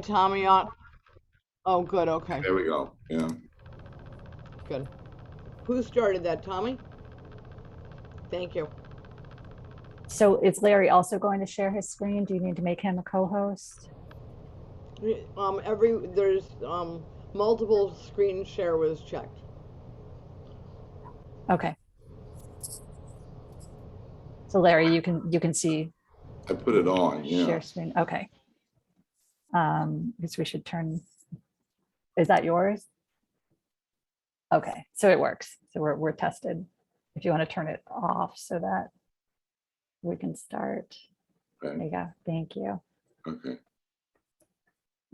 Tommy on? Oh, good, okay, There we go. Yeah. good. Who started that, Tommy? Thank you. So is Larry also going to share his screen? Do you need to make him a co-host? There's multiple screen share was checked. Okay. So Larry, you can see. I put it on, yeah. Share screen. Okay. I guess we should turn. Is that yours? Okay, so it works. So we're tested. If you want to turn it off so that we can start. Okay. There you go. Thank you. Okay.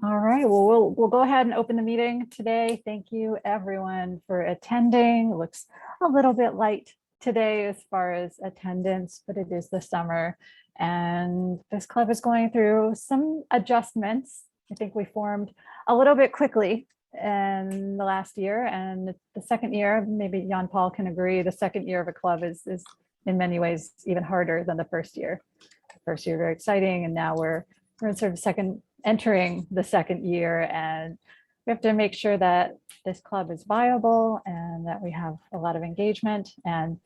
All right, well, we'll go ahead and open the meeting today. Thank you everyone for attending. It looks a little bit light today as far as attendance, but it is the summer and this club is going through some adjustments. I think we formed a little bit quickly in the last year, and the second year, maybe Jan Paul can agree, the second year of a club is in many ways even harder than the first year. The first year very exciting, and now we're in sort of entering the second year, and we have to make sure that this club is viable and that we have a lot of engagement, and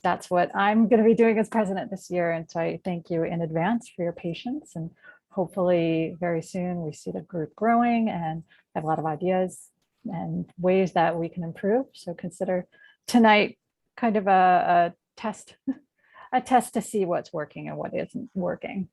that's what I'm going to be doing as president this year. And so I thank you in advance for your patience, and hopefully very soon we see the group growing and have a lot of ideas and ways that we can improve. So consider tonight kind of a test, a test to see what's working and what isn't working.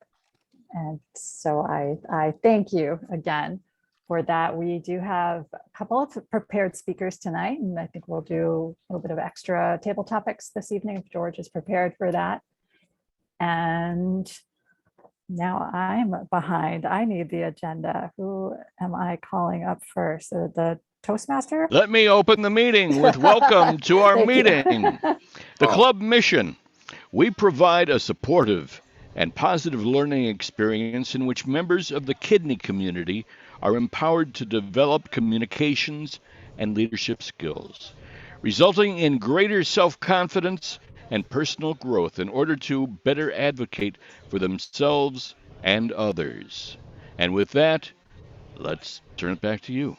And so I thank you again for that. We do have a couple of prepared speakers tonight, and I think we'll do a little bit of extra table topics this evening if George is prepared for that. And now I'm behind. I need the agenda. Who am I calling up first? The Toastmaster? Let me open the meeting with welcome to our meeting. The club mission. We provide a supportive and positive learning experience in which members of the kidney community are empowered to develop communications and leadership skills, resulting in greater self-confidence and personal growth in order to better advocate for themselves and others. And with that, let's turn it back to you.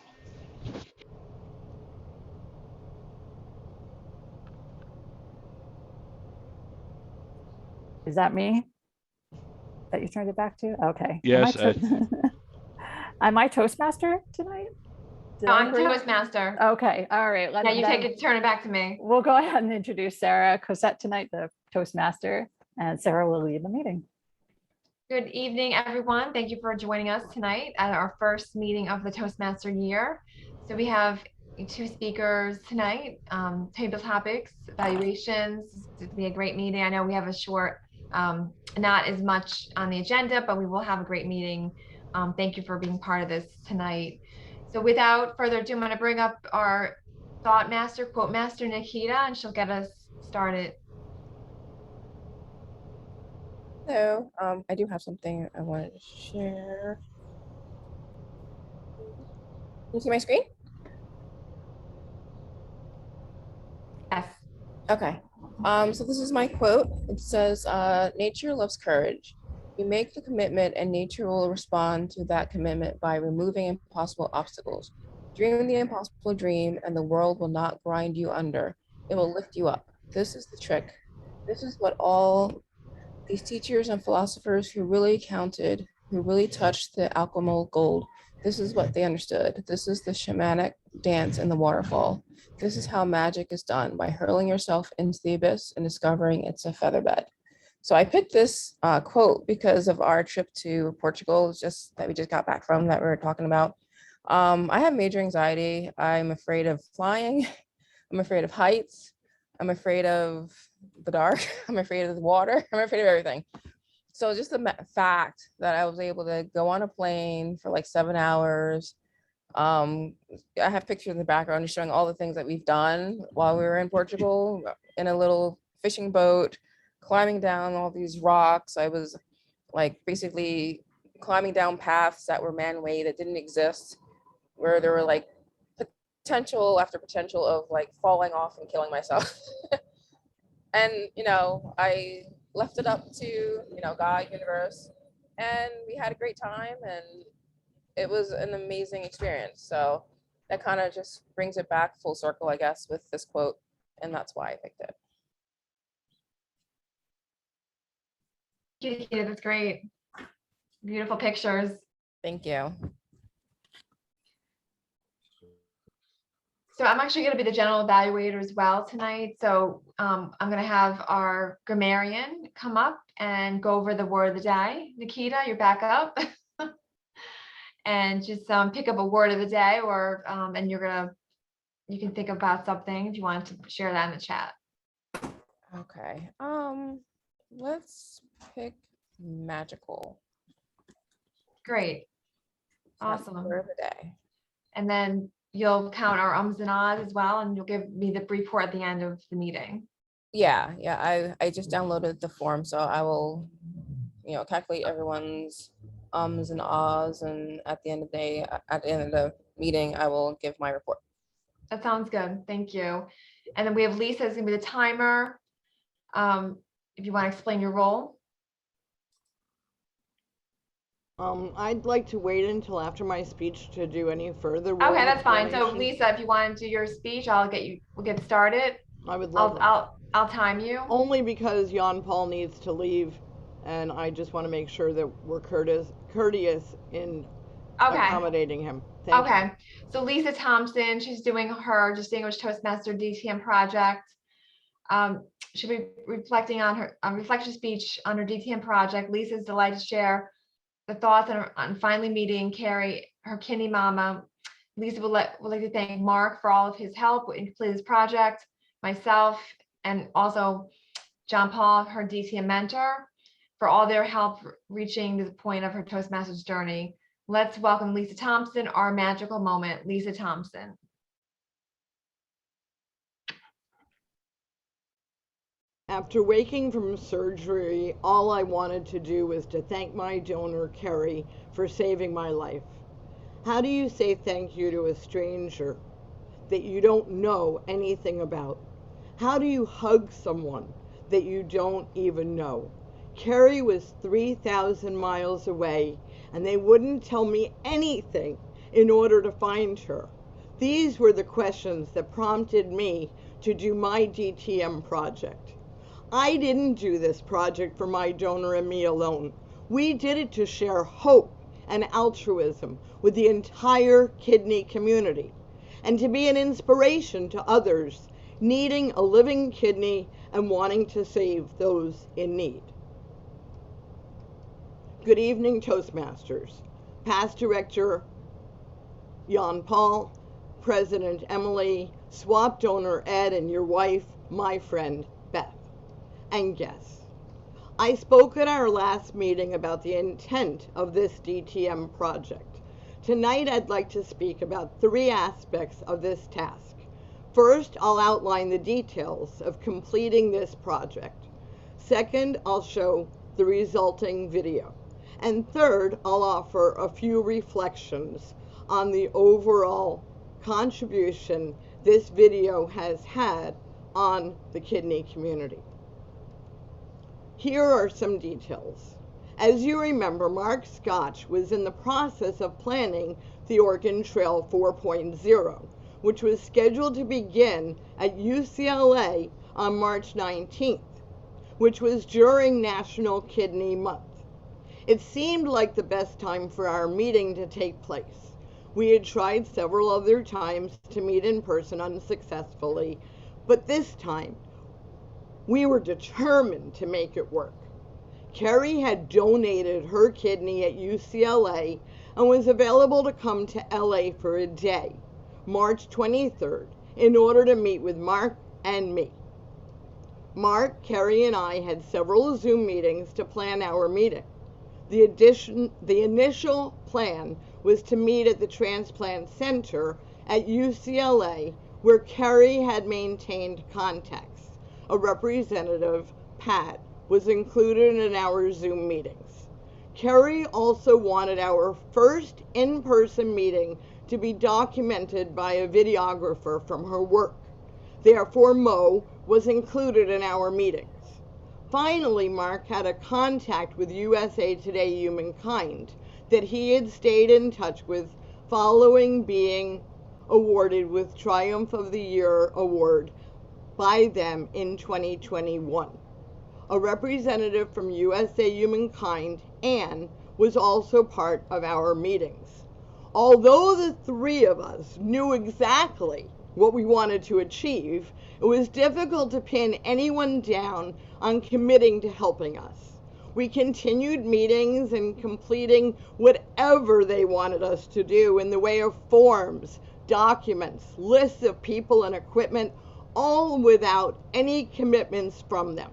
Is that me that you turned it back to? Okay. Yes. Am I Toastmaster tonight? No, I'm Toastmaster. Okay. All right. Yeah, you take it, turn it back to me. We'll go ahead and introduce Sarah Cosette tonight, the Toastmaster, and Sarah will lead the meeting. Good evening, everyone. Thank you for joining us tonight at our first meeting of the Toastmaster year. So we have two speakers tonight, table topics, evaluations. It's going to be a great meeting. I know we have a short, not as much on the agenda, but we will have a great meeting. Thank you for being part of this tonight. So without further ado, I'm going to bring up our thought master, quote master, Nikita, and she'll get us started. Hello, I do have something I wanted to share. Can you see my screen? Yes. Okay. So this is my quote. It says, nature loves courage. You make the commitment and nature will respond to that commitment by removing impossible obstacles. Dream the impossible dream and the world will not grind you under. It will lift you up. This is the trick. This is what all these teachers and philosophers who really counted, who really touched the alchemical gold, this is what they understood. This is the shamanic dance in the waterfall. This is how magic is done, by hurling yourself into the abyss and discovering it's a featherbed. So I picked this quote because of our trip to Portugal, that we just got back from, that we were talking about. I have major anxiety. I'm afraid of flying. I'm afraid of heights. I'm afraid of the dark. I'm afraid of the water. I'm afraid of everything. So just the fact that I was able to go on a plane for like 7 hours. I have pictures in the background showing all the things that we've done while we were in Portugal in a little fishing boat, climbing down all these rocks. I was like basically climbing down paths that were man-made, that didn't exist, where there were like potential after potential of like falling off and killing myself. And, I left it up to, God, universe, and we had a great time. And it was an amazing experience. So that kind of just brings it back full circle, I guess, with this quote. And that's why I picked it. Yeah, that's great. Beautiful pictures. Thank you. So I'm actually going to be the general evaluator as well tonight. So I'm going to have our grammarian come up and go over the word of the day. Nikita, you're back up. And just pick up a word of the day, or and you can think about something if you want to share that in the chat. Okay. Let's pick magical. Great. That's the Awesome. word of the day. And then you'll count our ums and ahs as well, and you'll give me the report at the end of the meeting. Yeah. I just downloaded the form, so I will, calculate everyone's ums and ahs, and at the end of the day, at the end of the meeting, I will give my report. That sounds good. Thank you. And then we have Lisa is going to be the timer. If you want to explain your role. I'd like to wait until after my speech to do any further. Okay, that's fine. So explanation. Lisa, if you want to do your speech, we'll get started. I would love I'll time you. Only because Jan Paul needs to leave, and I just want to make sure that we're courteous in accommodating him. Thank you. So Lisa Thompson, she's doing her Distinguished Toastmaster DTM project. She'll be reflecting on her reflection speech on her DTM project. Lisa's delighted to share the thoughts on finally meeting Carrie, her kidney mama. Lisa would like to thank Mark for all of his help in completing this project, myself, and also John Paul, her DTM mentor, for all their help reaching the point of her Toastmasters journey. Let's welcome Lisa Thompson, our magical moment. Lisa Thompson. After waking from surgery, all I wanted to do was to thank my donor, Carrie, for saving my life. How do you say thank you to a stranger that you don't know anything about? How do you hug someone that you don't even know? Carrie was 3,000 miles away, and they wouldn't tell me anything in order to find her. These were the questions that prompted me to do my DTM project. I didn't do this project for my donor and me alone. We did it to share hope and altruism with the entire kidney community, and to be an inspiration to others needing a living kidney and wanting to save those in need. Good evening, Toastmasters. Past Director Jan Paul, President Emily, swap donor Ed, and your wife, my friend Beth, and guests. I spoke at our last meeting about the intent of this DTM project. Tonight I'd like to speak about 3 aspects of this task. First, I'll outline the details of completing this project. Second, I'll show the resulting video. And third, I'll offer a few reflections on the overall contribution this video has had on the kidney community. Here are some details. As you remember, Mark Scotch was in the process of planning the Oregon Trail 4.0, which was scheduled to begin at UCLA on March 19th, which was during National Kidney Month. It seemed like the best time for our meeting to take place. We had tried several other times to meet in person unsuccessfully, but this time we were determined to make it work. Carrie had donated her kidney at UCLA and was available to come to LA for a day, March 23rd, in order to meet with Mark and me. Mark, Carrie, and I had several Zoom meetings to plan our meeting. The initial plan was to meet at the Transplant Center at UCLA, where Carrie had maintained contacts. A representative, Pat, was included in our Zoom meetings. Carrie also wanted our first in-person meeting to be documented by a videographer from her work. Therefore, Mo was included in our meetings. Finally, Mark had a contact with USA Today Humankind that he had stayed in touch with following being awarded with Triumph of the Year award by them in 2021. A representative from USA Humankind, Anne, was also part of our meetings. Although the three of us knew exactly what we wanted to achieve, it was difficult to pin anyone down on committing to helping us. We continued meetings and completing whatever they wanted us to do in the way of forms, documents, lists of people and equipment, all without any commitments from them.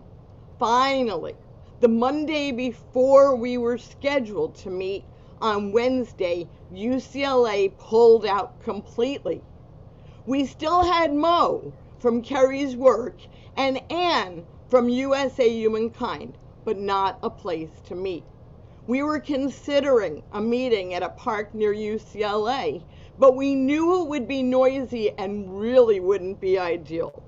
Finally, the Monday before we were scheduled to meet on Wednesday, UCLA pulled out completely. We still had Mo from Kerry's work and Anne from USA Humankind, but not a place to meet. We were considering a meeting at a park near UCLA, but we knew it would be noisy and really wouldn't be ideal.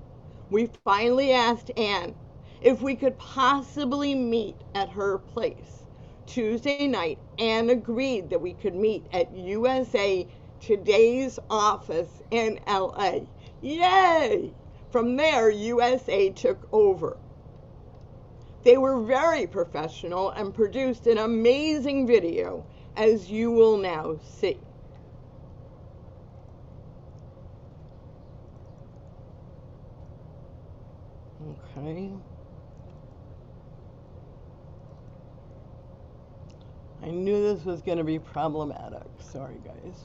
We finally asked Anne if we could possibly meet at her place. Tuesday night, Anne agreed that we could meet at USA Today's office in LA. Yay! From there, USA took over. They were very professional and produced an amazing video, as you will now see. Okay. I knew this was going to be problematic. Sorry, guys.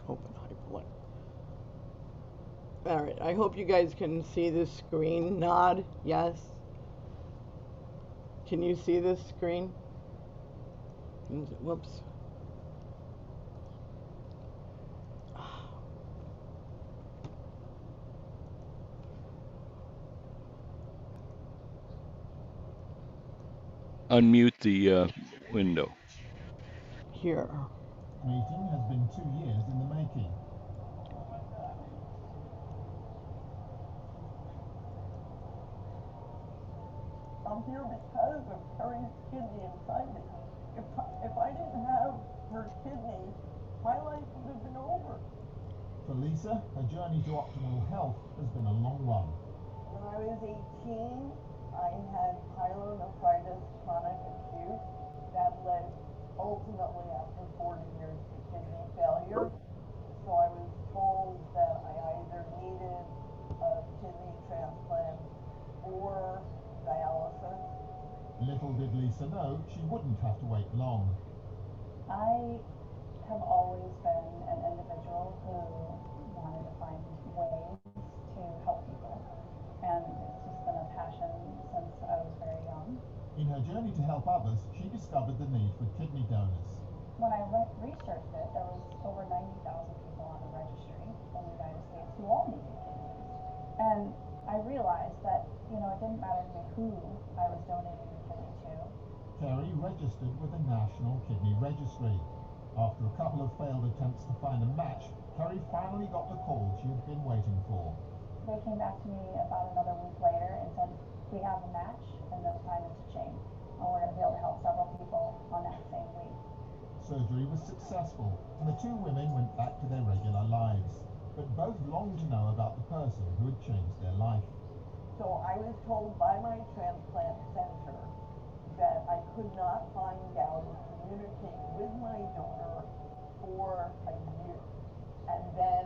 Open hyperlink. All right, I hope you guys can see the screen. Nod, yes. Can you see this screen? Whoops. Unmute the window. Here. Meeting has been 2 years in the making. I'm here because of Carrie's kidney inside me. If I didn't have her kidney, my life would have been over. For Leesa, her journey to optimal health has been a long one. When I was 18, I had pyelonephritis chronic acute that led ultimately after 40 years to kidney failure. So I was told that I either needed a kidney transplant or dialysis. Little did Leesa know she wouldn't have to wait long. I have always been an individual who wanted to find ways to help people, and it's just been a passion since I was very young. In her journey to help others, she discovered the need for kidney donors. When I researched it, there was over 90,000 people on the registry in the United States who all needed kidneys. And I realized that, it didn't matter to me who I was donating the kidney to. Carrie registered with the National Kidney Registry. After a couple of failed attempts to find a match, Carrie finally got the call she had been waiting for. They came back to me about another week later and said, we have a match and the assignment's a chain. And we're going to be able to help several people on that same week. Surgery was successful, and the two women went back to their regular lives. But both longed to know about the person who had changed their life. So I was told by my transplant center that I could not find out or communicate with my donor for a year. And then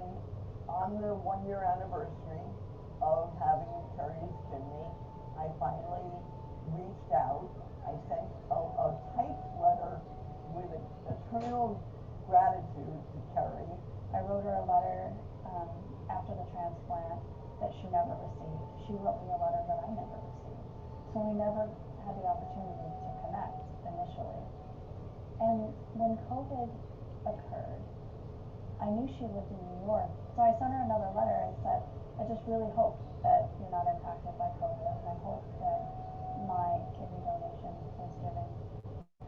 on the 1-year anniversary of having Carrie's kidney, I finally reached out. I sent a typed letter with eternal gratitude to Carrie. I wrote her a letter after the transplant that she never received. She wrote me a letter that I never received. So we never had the opportunity to connect initially. And when COVID occurred, I knew she lived in New York. So I sent her another letter and said, I just really hope that you're not impacted by COVID. And I hope that my kidney donation is giving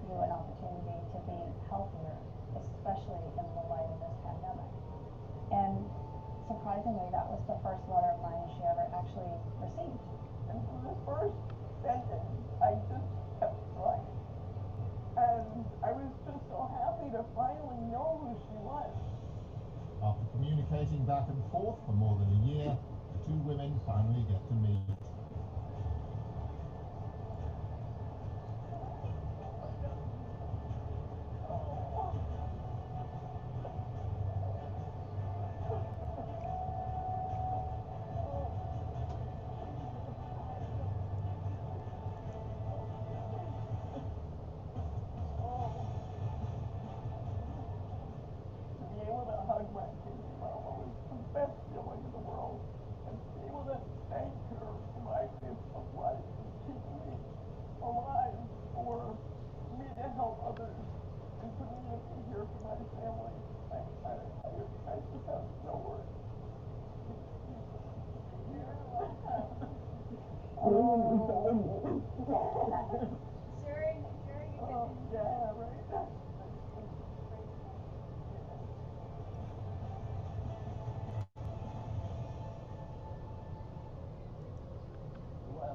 you an opportunity to be healthier, especially in the light of this pandemic. And surprisingly, that was the first letter of mine she ever actually received. And from the first sentence, to finally know who she was. After communicating back and forth for more than a year, the two women finally get to meet.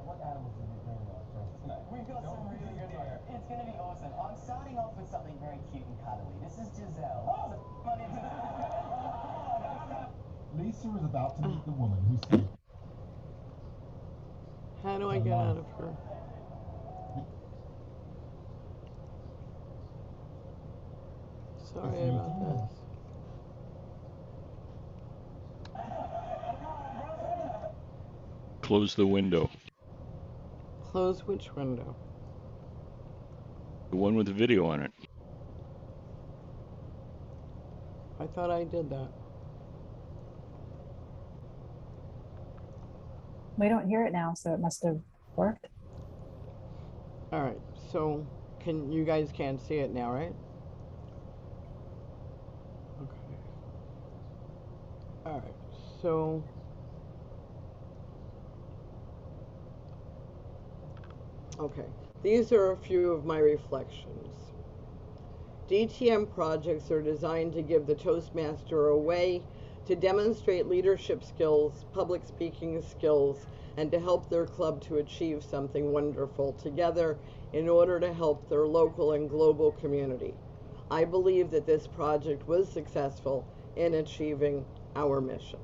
What animals did we bring for us tonight? We've got some really good here. It's going to be awesome. I'm starting off with something very cute and cuddly. This is Giselle. Oh. Leesa is about to meet the woman who saved. How do I get out of her? Sorry about this. Close the window. Close which window? The one with the video on it. I thought I did that. We don't hear it now, so it must have worked. All right, so you guys can't see it now, right? Okay. All right, so okay, these are a few of my reflections. DTM projects are designed to give the Toastmaster a way to demonstrate leadership skills, public speaking skills, and to help their club to achieve something wonderful together in order to help their local and global community. I believe that this project was successful in achieving our mission.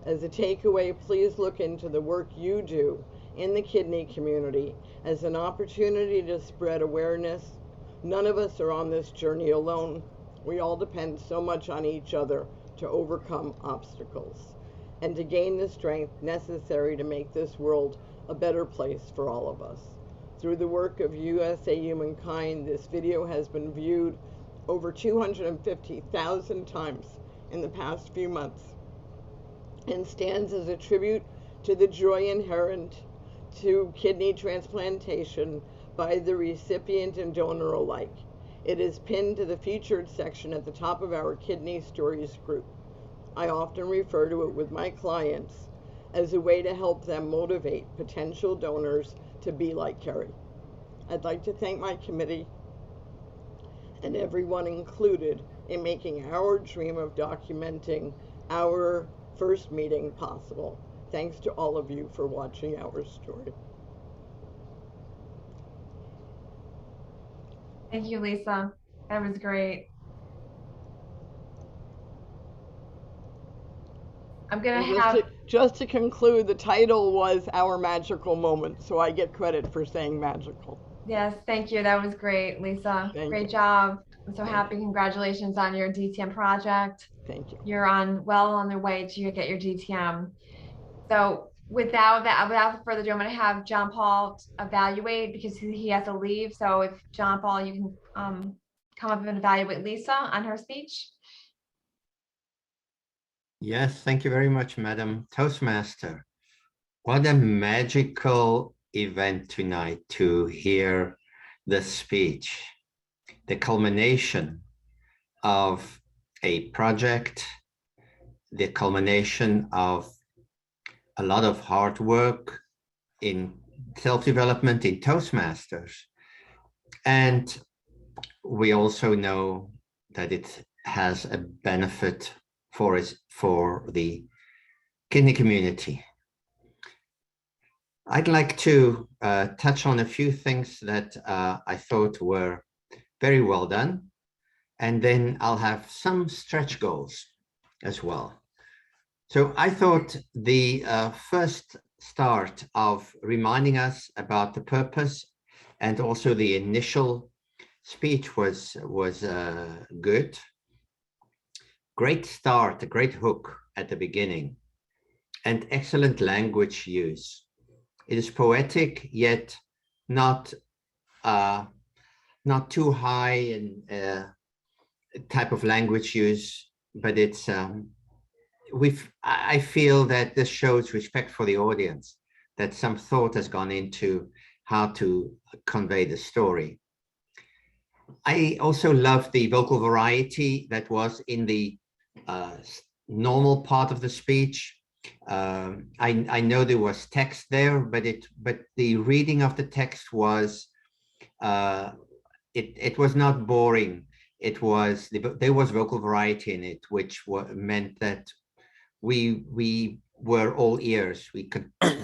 As a takeaway, please look into the work you do in the kidney community as an opportunity to spread awareness. None of us are on this journey alone. We all depend so much on each other to overcome obstacles and to gain the strength necessary to make this world a better place for all of us. Through the work of USA Humankind, this video has been viewed over 250,000 times in the past few months and stands as a tribute to the joy inherent to kidney transplantation by the recipient and donor alike. It is pinned to the featured section at the top of our Kidney Stories group. I often refer to it with my clients as a way to help them motivate potential donors to be like Kerry. I'd like to thank my committee and everyone included in making our dream of documenting our first meeting possible. Thanks to all of you for watching our story. Thank you, Leesa. That was great. I'm gonna have just to conclude, the title was Our Magical Moment, so I get credit for saying magical. Yes, thank you. That was great, Leesa. Great job. I'm so happy. Congratulations on your DTM project. Thank you. You're well on the way to get your DTM. So without further ado, I'm going to have John Paul evaluate because he has to leave. So if John Paul, you can come up and evaluate Leesa on her speech. Yes, thank you very much, Madam Toastmaster. What a magical event tonight to hear the speech, the culmination of a project, the culmination of a lot of hard work in self-development in Toastmasters. And we also know that it has a benefit for the kidney community. I'd like to touch on a few things that I thought were very well done. and then I'll have some stretch goals as well. So I thought the first start of reminding us about the purpose and also the initial speech was good. Great start, a great hook at the beginning, and excellent language use. It is poetic, yet not too high in type of language use, but it's I feel that this shows respect for the audience, that some thought has gone into how to convey the story. I also love the vocal variety that was in the normal part of the speech. I know there was text there, but the reading of the text was it was not boring. It was there was vocal variety in it, which meant that we were all ears. We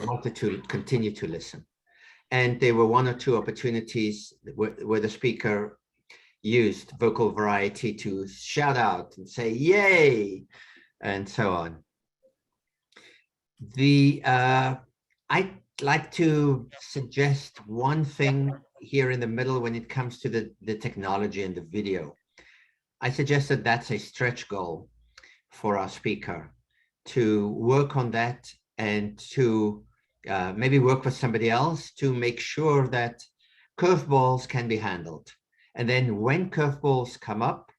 wanted to continue to listen, and there were one or two opportunities where the speaker used vocal variety to shout out and say "yay" and so on. I'd like to suggest one thing here in the middle when it comes to the technology and the video. I suggested that's a stretch goal for our speaker, to work on that and to maybe work with somebody else to make sure that curveballs can be handled. And then when curveballs come up,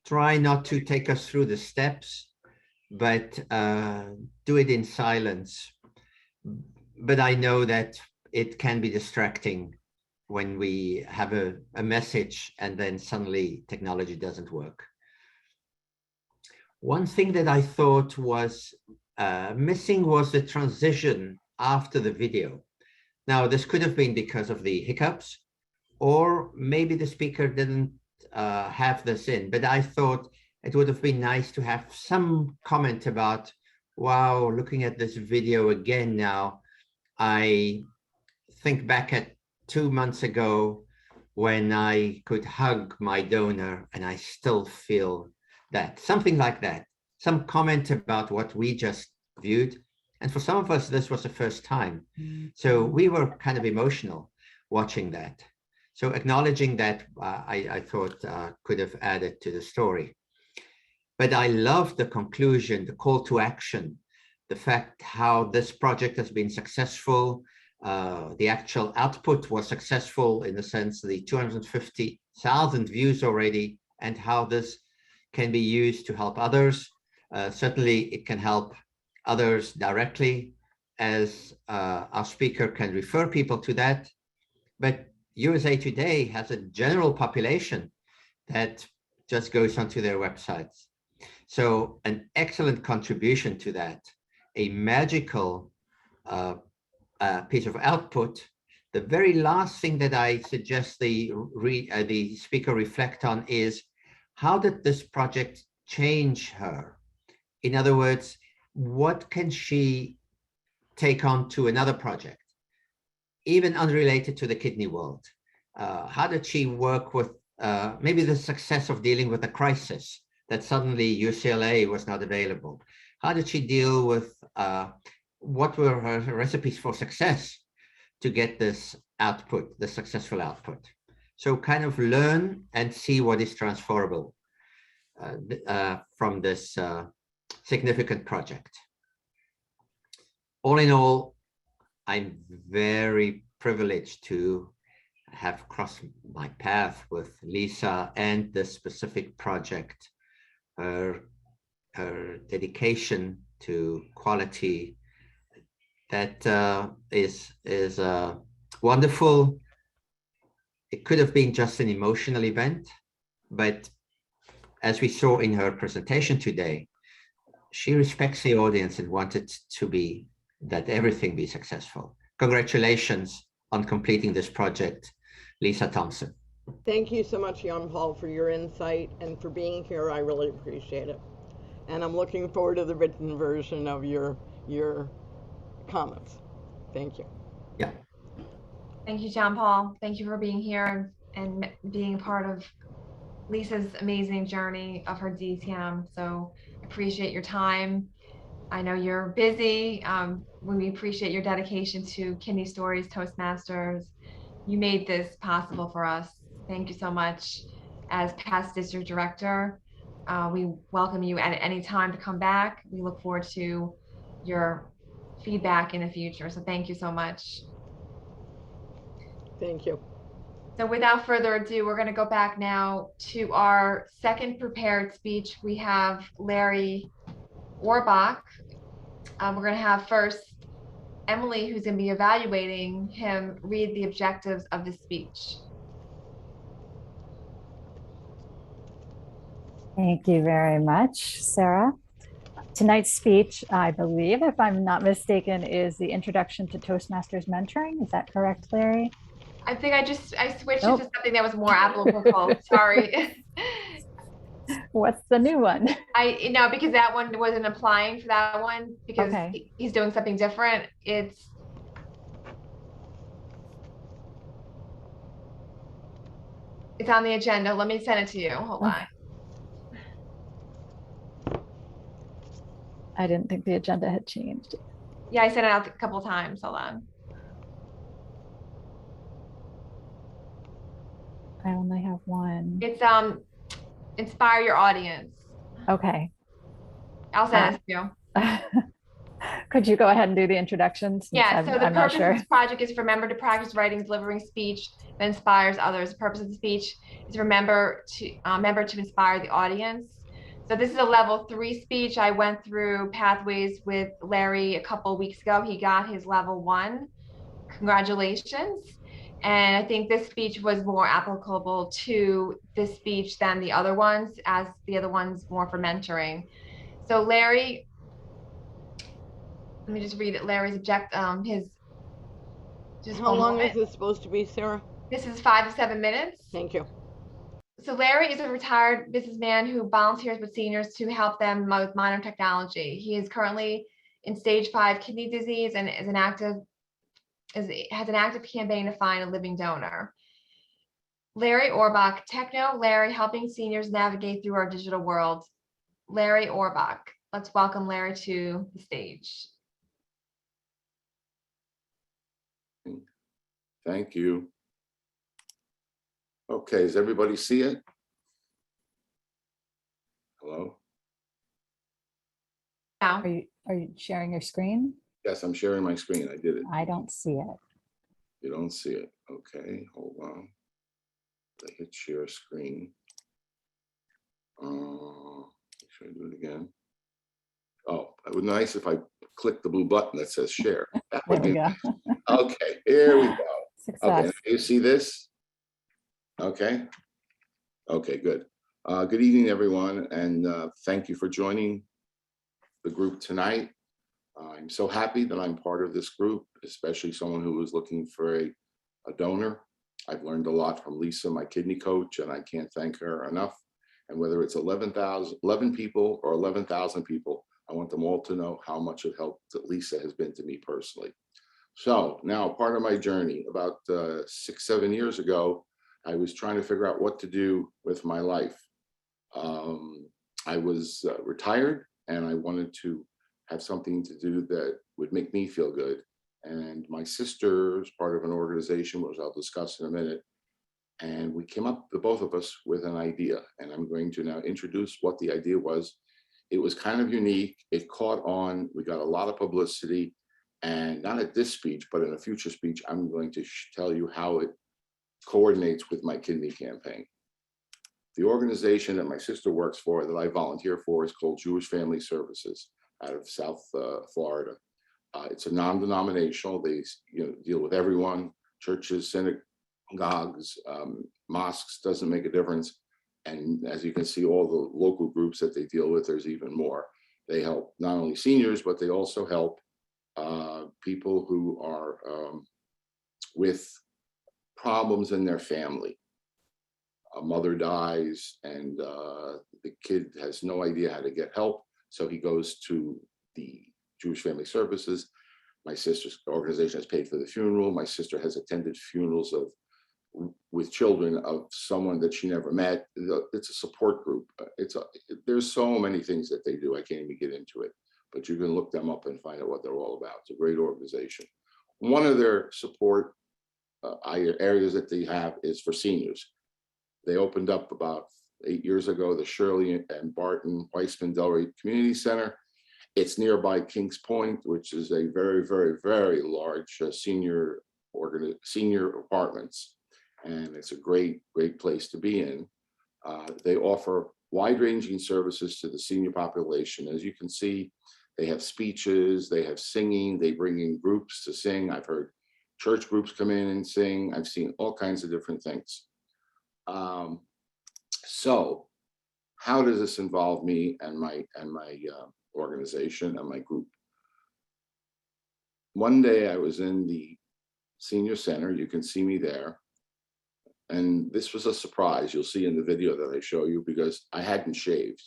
try not to take us through the steps, but do it in silence. But I know that it can be distracting when we have a message and then suddenly technology doesn't work. One thing that I thought was missing was the transition after the video. Now, this could have been because of the hiccups, or maybe the speaker didn't have this in, but I thought it would have been nice to have some comment about, wow, looking at this video again now, I think back at 2 months ago when I could hug my donor and I still feel that, something like that, some comment about what we just viewed. And for some of us, this was the first time. So we were kind of emotional watching that. So acknowledging that, I thought could have added to the story. But I love the conclusion, the call to action, the fact how this project has been successful. The actual output was successful in the sense the 250,000 views already, and how this can be used to help others. Certainly it can help others directly, as our speaker can refer people to that. But USA Today has a general population that just goes onto their websites. So an excellent contribution to that, a magical piece of output. The very last thing that I suggest the speaker reflect on is, how did this project change her? In other words, what can she take on to another project, even unrelated to the kidney world? How did she work with maybe the success of dealing with a crisis that suddenly UCLA was not available? How did she deal with what were her recipes for success to get this output, the successful output? So kind of learn and see what is transferable from this significant project. All in all, I'm very privileged to have crossed my path with Leesa and this specific project. Her dedication to quality, that is wonderful. It could have been just an emotional event, but as we saw in her presentation today, she respects the audience and wanted to be that everything be successful. Congratulations on completing this project, Leesa Thompson. Thank you so much, Jan Paul, for your insight and for being here. I really appreciate it. And I'm looking forward to the written version of your comments. Thank you. Yeah. Thank you, John Paul. Thank you for being here and being part of Lisa's amazing journey of her DTM. So appreciate your time. I know you're busy. We appreciate your dedication to Kidney Stories Toastmasters. You made this possible for us. Thank you so much. As past district director, we welcome you at any time to come back. We look forward to your feedback in the future. So thank you so much. Thank you. So without further ado, we're going to go back now to our second prepared speech. We have Larry Orbach. We're going to have first Emily, who's going to be evaluating him, read the objectives of the speech. Thank you very much, Sarah. Tonight's speech, I believe, if I'm not mistaken, is the introduction to Toastmasters mentoring. Is that correct, Larry? I think I switched Nope. it to something that was more applicable. Sorry. What's the new one? Because that one wasn't applying for that one because Okay. he's doing something different. It's on the agenda. Let me send it to you. Hold on. I didn't think the agenda had changed. Yeah, I sent it out a couple of times. Hold on. I only have one. It's inspire your audience. Okay. I'll send it to you. Could you go ahead and do the introductions? Yeah, so the I'm not purpose sure. of this project is for a member to practice writing and delivering speech that inspires others. The purpose of the speech is for member to inspire the audience. So this is a level 3 speech. I went through pathways with Larry a couple of weeks ago. He got his level 1. Congratulations. And I think this speech was more applicable to this speech than the other ones, as the other ones more for mentoring. So Larry, let me just read it. Larry's How long is this supposed to be, Sarah? This is 5 to 7 minutes. Thank you. So Larry is a retired businessman who volunteers with seniors to help them with modern technology. He is currently in stage 5 kidney disease and has an active campaign to find a living donor. Larry Orbach, Techno Larry, helping seniors navigate through our digital world. Larry Orbach. Let's welcome Larry to the stage. Thank you. Okay, does everybody see it? Hello? Now. Are you sharing your screen? Yes, I'm sharing my screen. I did it. I don't see it. You don't see it. Okay, hold on. I hit share screen. Should I do it again? Oh, it would be nice if I click the blue button that says share. That There would we be go. nice. Okay, here we go. Success. Okay, you see this? Okay. Okay, good. Good evening, everyone, and thank you for joining the group tonight. I'm so happy that I'm part of this group, especially someone who is looking for a donor. I've learned a lot from Leesa, my kidney coach, and I can't thank her enough. And whether it's 11 people or 11,000 people, I want them all to know how much of help that Leesa has been to me personally. So now part of my journey, about 6-7 years ago, I was trying to figure out what to do with my life. I was retired and I wanted to have something to do that would make me feel good. And my sister is part of an organization, which I'll discuss in a minute. And we came up, the both of us, with an idea. And I'm going to now introduce what the idea was. It was kind of unique. It caught on. We got a lot of publicity. And not at this speech, but in a future speech, I'm going to tell you how it coordinates with my kidney campaign. The organization that my sister works for, that I volunteer for, is called Jewish Family Services out of South Florida. It's a non-denominational. They deal with everyone, churches, synagogues, mosques, doesn't make a difference. And as you can see, all the local groups that they deal with, there's even more. They help not only seniors, but they also help people who are with problems in their family. A mother dies and the kid has no idea how to get help. So he goes to the Jewish Family Services. My sister's organization has paid for the funeral. My sister has attended funerals of with children of someone that she never met. It's a support group. There's so many things that they do. I can't even get into it, but you can look them up and find out what they're all about. It's a great organization. One of their support areas that they have is for seniors. They opened up about 8 years ago, the Shirley and Barton Weissman Delray Community Center. It's nearby Kings Point, which is a very, very, very large senior apartments. And it's a great, great place to be in. They offer wide-ranging services to the senior population. As you can see, they have speeches, they have singing, they bring in groups to sing. I've heard church groups come in and sing. I've seen all kinds of different things. So how does this involve me and my organization and my group? One day I was in the senior center. You can see me there. And this was a surprise. You'll see in the video that I show you, because I hadn't shaved.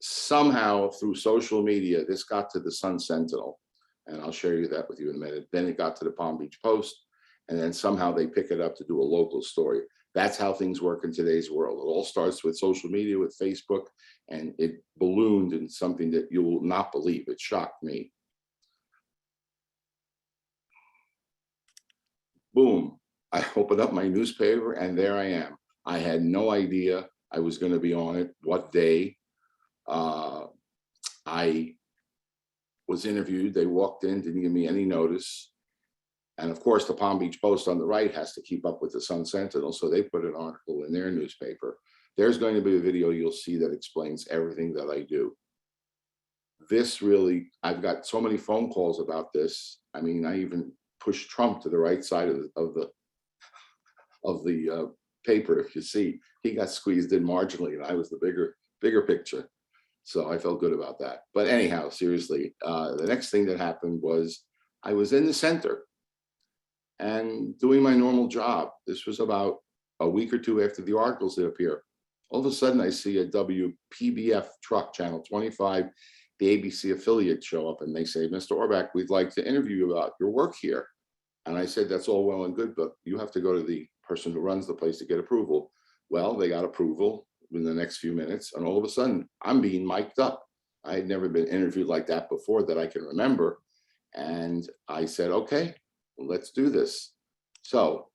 Somehow through social media, this got to the Sun Sentinel, and I'll share you that with you in a minute. Then it got to the Palm Beach Post, and then somehow they pick it up to do a local story. That's how things work in today's world. It all starts with social media, with Facebook, and it ballooned in something that you will not believe. It shocked me. Boom. I opened up my newspaper and there I am. I had no idea I was going to be on it, what day. I was interviewed. They walked in, didn't give me any notice. And of course, the Palm Beach Post on the right has to keep up with the Sun Sentinel. So they put an article in their newspaper. There's going to be a video you'll see that explains everything that I do. This really, I've got so many phone calls about this. I mean, I even pushed Trump to the right side of the paper. If you see, he got squeezed in marginally and I was the bigger picture. So I felt good about that. But anyhow, seriously, the next thing that happened was I was in the center and doing my normal job. This was about a week or two after the articles that appear. All of a sudden I see a WPBF truck, channel 25, the ABC affiliate, show up, and they say, "Mr. Orbach, we'd like to interview you about your work here." And I said, "That's all well and good, but you have to go to the person who runs the place to get approval." Well, they got approval in the next few minutes, and all of a sudden I'm being mic'd up. I had never been interviewed like that before that I can remember. And I said, okay, well, let's do this. So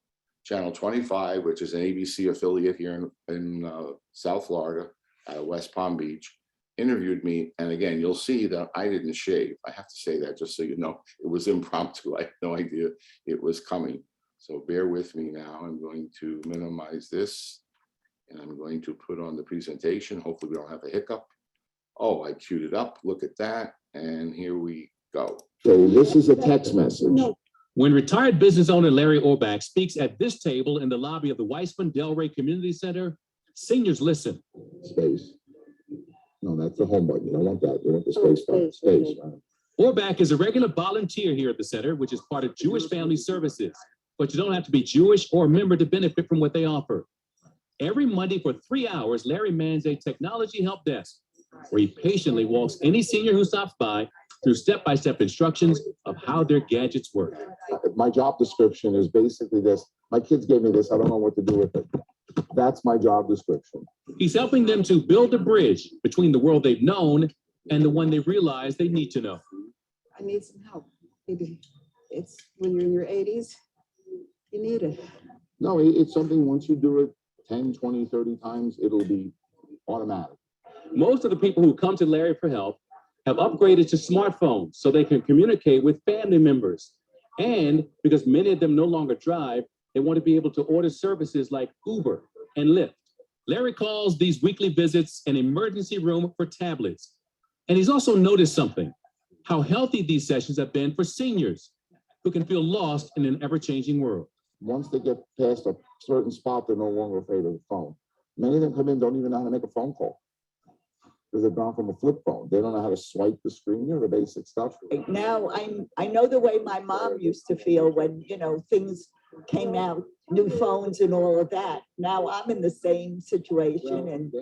channel 25, which is an ABC affiliate here in South Florida, out of West Palm Beach, interviewed me. And again, you'll see that I didn't shave. I have to say that just so you know, it was impromptu. I had no idea it was coming. So bear with me now. I'm going to minimize this and I'm going to put on the presentation. Hopefully we don't have a hiccup. Oh, I queued it up. Look at that. And here we go. So this is a text message. When retired business owner Larry Orbach speaks at this table in the lobby of the Weissman Delray Community Center, seniors listen. Space. No, that's the home button. You don't want that. You want the space button. Space. Right. Orbach is a regular volunteer here at the center, which is part of Jewish Family Services. But you don't have to be Jewish or a member to benefit from what they offer. Every Monday for 3 hours, Larry mans a technology help desk where he patiently walks any senior who stops by through step-by-step instructions of how their gadgets work. My job description is basically this. My kids gave me this. I don't know what to do with it. That's my job description. He's helping them to build a bridge between the world they've known and the one they realize they need to know. I need some help. Maybe it's when you're in your 80s, you need it. No, it's something once you do it 10, 20, 30 times, it'll be automatic. Most of the people who come to Larry for help have upgraded to smartphones so they can communicate with family members. And because many of them no longer drive, they want to be able to order services like Uber and Lyft. Larry calls these weekly visits an emergency room for tablets. And he's also noticed something, how healthy these sessions have been for seniors who can feel lost in an ever-changing world. Once they get past a certain spot, they're no longer afraid of the phone. Many of them come in, don't even know how to make a phone call because they've gone from a flip phone. They don't know how to swipe the screen or the basic stuff. Now I know the way my mom used to feel when, you know, things came out, new phones and all of that. Now I'm in the same situation and,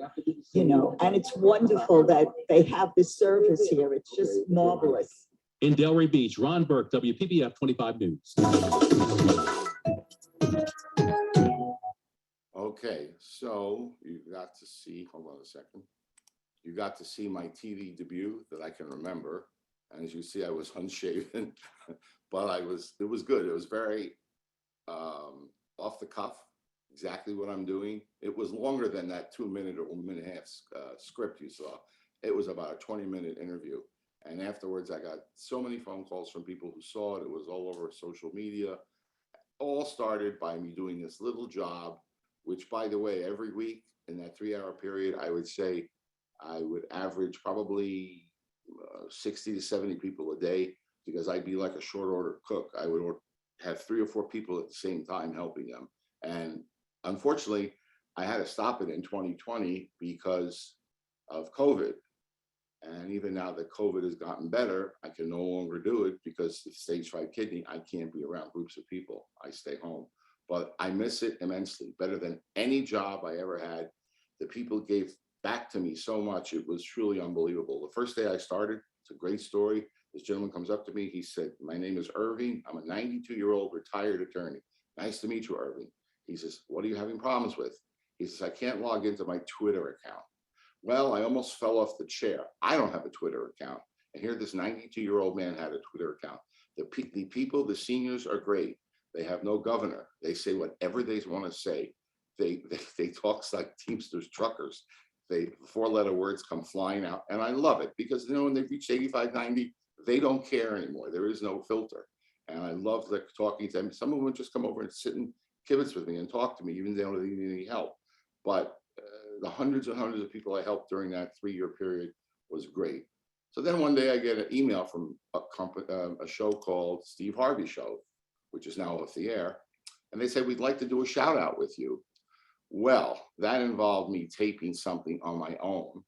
you know, and it's wonderful that they have this service here. It's just marvelous. In Delray Beach, Ron Burke, WPBF 25 News. Okay, so you got to see, hold on a second. You got to see my TV debut that I can remember. And as you see, I was unshaven, but it was good. It was very off the cuff, exactly what I'm doing. It was longer than that 2-minute or 1.5-minute script you saw. It was about a 20-minute interview. And afterwards, I got so many phone calls from people who saw it. It was all over social media. All started by me doing this little job, which, by the way, every week in that 3-hour period, I would say I would average probably 60 to 70 people a day, because I'd be like a short order cook. I would have 3 or 4 people at the same time helping them. And unfortunately, I had to stop it in 2020 because of COVID. And even now that COVID has gotten better, I can no longer do it because of stage 5 kidney. I can't be around groups of people. I stay home. But I miss it immensely, better than any job I ever had. The people gave back to me so much. It was truly unbelievable. The first day I started, it's a great story. This gentleman comes up to me. He said, "My name is Irving. I'm a 92-year-old retired attorney. Nice to meet you, Irving." He says, "What are you having problems with?" He says, "I can't log into my Twitter account." Well, I almost fell off the chair. I don't have a Twitter account. And here this 92-year-old man had a Twitter account. The people, the seniors are great. They have no governor. They say whatever they want to say. They talk like Teamsters truckers. The 4-letter words come flying out. And I love it because, you know, when they reach 85, 90, they don't care anymore. There is no filter. And I love talking to them. Some of them would just come over and sit and kibitz with me and talk to me, even though they didn't need any help. But the hundreds and hundreds of people I helped during that 3-year period was great. So then one day I get an email from a show called Steve Harvey Show, which is now off the air. And they said, "We'd like to do a shout out with you." Well, that involved me taping something on my own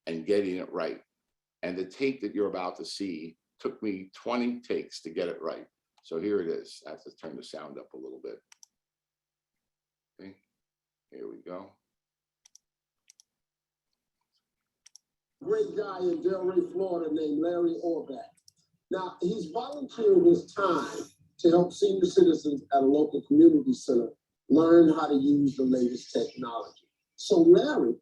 and getting it right. And the tape that you're about to see took me 20 takes to get it right. So here it is. I have to turn the sound up a little bit. Okay, here we go. Great guy in Delray, Florida named Larry Orback. Now, he's volunteered his time to help senior citizens at a local community center learn how to use the latest technology. So Larry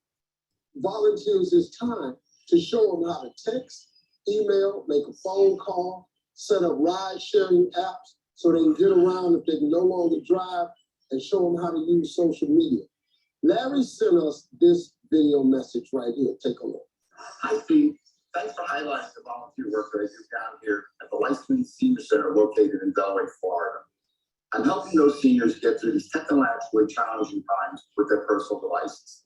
volunteers his time to show them how to text, email, make a phone call, set up ride-sharing apps so they can get around if they can no longer drive, and show them how to use social media. Larry sent us this video message right here. Take a look. Hi, Steve. Thanks for highlighting the volunteer work that I do down here at the Life Community Senior Center located in Delray, Florida. I'm helping those seniors get through these technologically challenging times with their personal devices.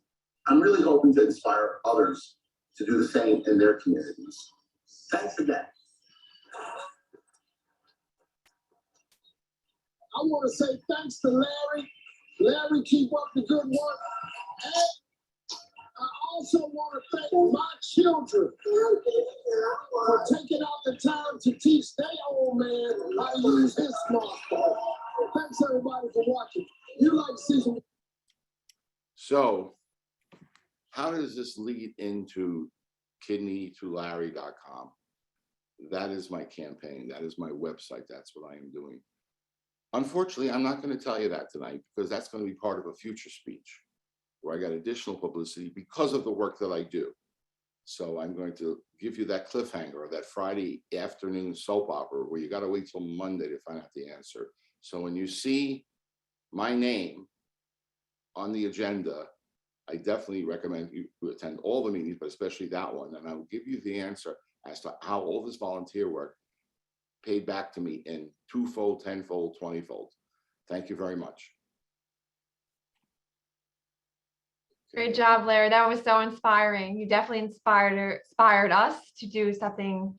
I'm really hoping to inspire others to do the same in their communities. Thanks again. I want to say thanks to Larry. Larry, keep up the good work. And I also want to thank my children for taking out the time to teach their old man how to use his smartphone. Thanks everybody for watching. You like season. So how does this lead into kidneytolarry.com? That is my campaign. That is my website. That's what I am doing. Unfortunately, I'm not going to tell you that tonight because that's going to be part of a future speech where I got additional publicity because of the work that I do. So I'm going to give you that cliffhanger of that Friday afternoon soap opera where you got to wait till Monday to find out the answer. So when you see my name on the agenda, I definitely recommend you attend all the meetings, but especially that one. And I will give you the answer as to how all this volunteer work paid back to me in 2-fold, 10-fold, 20-fold. Thank you very much. Great job, Larry. That was so inspiring. You definitely inspired us to do something.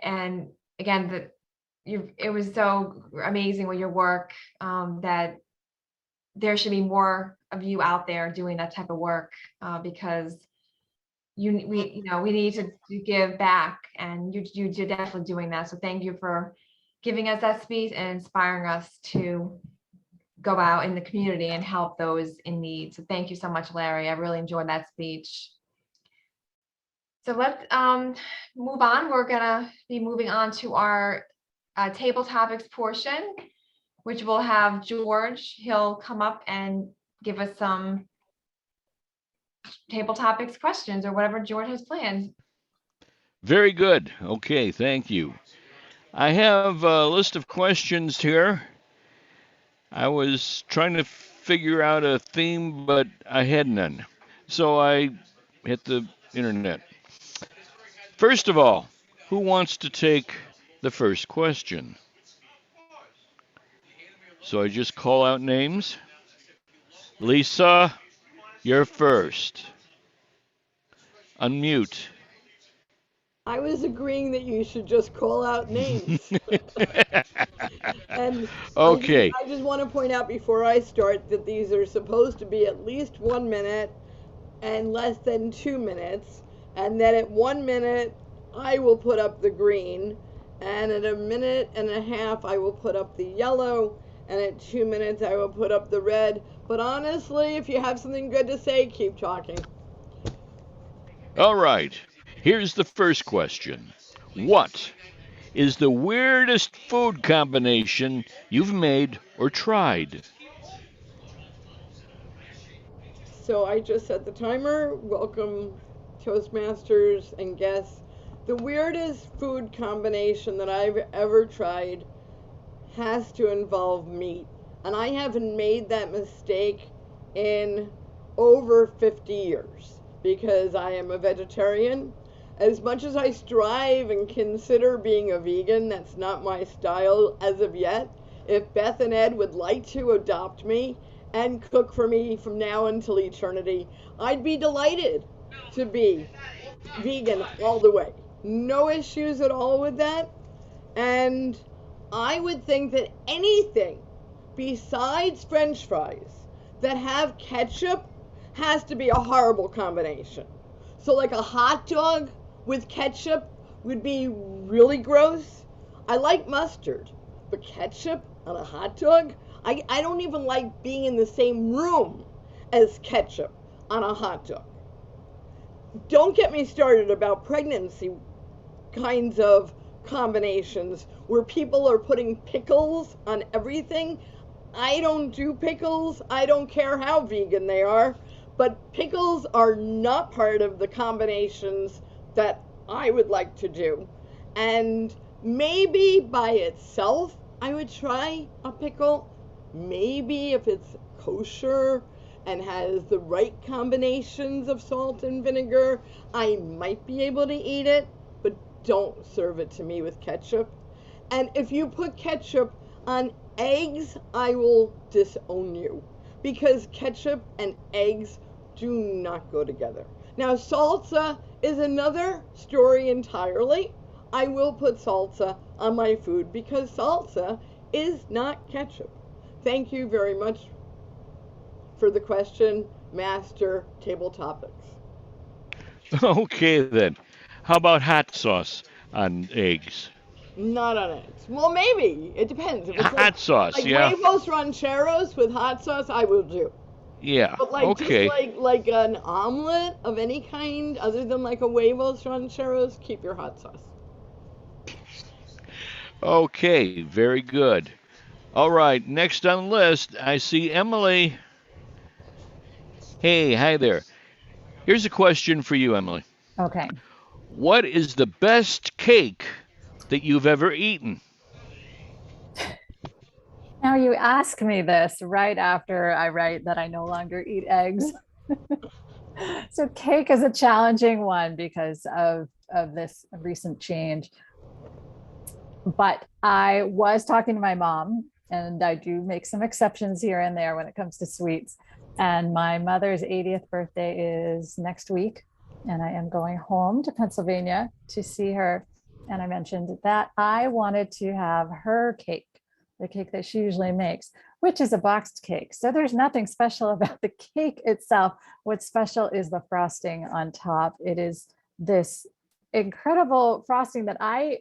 And again, it was so amazing with your work that there should be more of you out there doing that type of work because we need to give back, and you're definitely doing that. So thank you for giving us that speech and inspiring us to go out in the community and help those in need. So thank you so much, Larry. I really enjoyed that speech. So let's move on. We're gonna be moving on to our table topics portion, which will have George. He'll come up and give us some table topics questions or whatever George has planned. Very good. Okay, thank you. I have a list of questions here. I was trying to figure out a theme, but I had none. So I hit the internet. First of all, who wants to take the first question? So I just call out names. Leesa, you're first. Unmute. I was agreeing that you should just call out names. And Okay. I just want to point out before I start that these are supposed to be at least 1 minute and less than 2 minutes. And then at 1 minute, I will put up the green. And at 1.5 minutes, I will put up the yellow. And at 2 minutes, I will put up the red. But honestly, if you have something good to say, keep talking. All right. Here's the first question. What is the weirdest food combination you've made or tried? So I just set the timer. Welcome, Toastmasters and guests. The weirdest food combination that I've ever tried has to involve meat. And I haven't made that mistake in over 50 years because I am a vegetarian. As much as I strive and consider being a vegan, that's not my style as of yet. If Beth and Ed would like to adopt me and cook for me from now until eternity, I'd be delighted to be vegan all the way. No issues at all with that. And I would think that anything besides French fries that have ketchup has to be a horrible combination. So like a hot dog with ketchup would be really gross. I like mustard, but ketchup on a hot dog? I don't even like being in the same room as ketchup on a hot dog. Don't get me started about pregnancy kinds of combinations where people are putting pickles on everything. I don't do pickles. I don't care how vegan they are, but pickles are not part of the combinations that I would like to do. And maybe by itself, I would try a pickle. Maybe if it's kosher and has the right combinations of salt and vinegar, I might be able to eat it, but don't serve it to me with ketchup. And if you put ketchup on eggs, I will disown you because ketchup and eggs do not go together. Now, salsa is another story entirely. I will put salsa on my food because salsa is not ketchup. Thank you very much for the question, Master Table Topics. Okay, then. How about hot sauce on eggs? Not on eggs. Well, maybe. It depends. If it's Hot sauce, like yeah. huevos rancheros with hot sauce, I will do. Yeah, But like okay. just like an omelet of any kind other than like a huevos rancheros, keep your hot sauce. Okay, very good. All right, next on the list, I see Emily. Hey, hi there. Here's a question for you, Emily. Okay. What is the best cake that you've ever eaten? Now you ask me this right after I write that I no longer eat eggs. So cake is a challenging one because of this recent change. But I was talking to my mom, and I do make some exceptions here and there when it comes to sweets. And my mother's 80th birthday is next week, and I am going home to Pennsylvania to see her. And I mentioned that I wanted to have her cake, the cake that she usually makes, which is a boxed cake. So there's nothing special about the cake itself. What's special is the frosting on top. It is this incredible frosting that I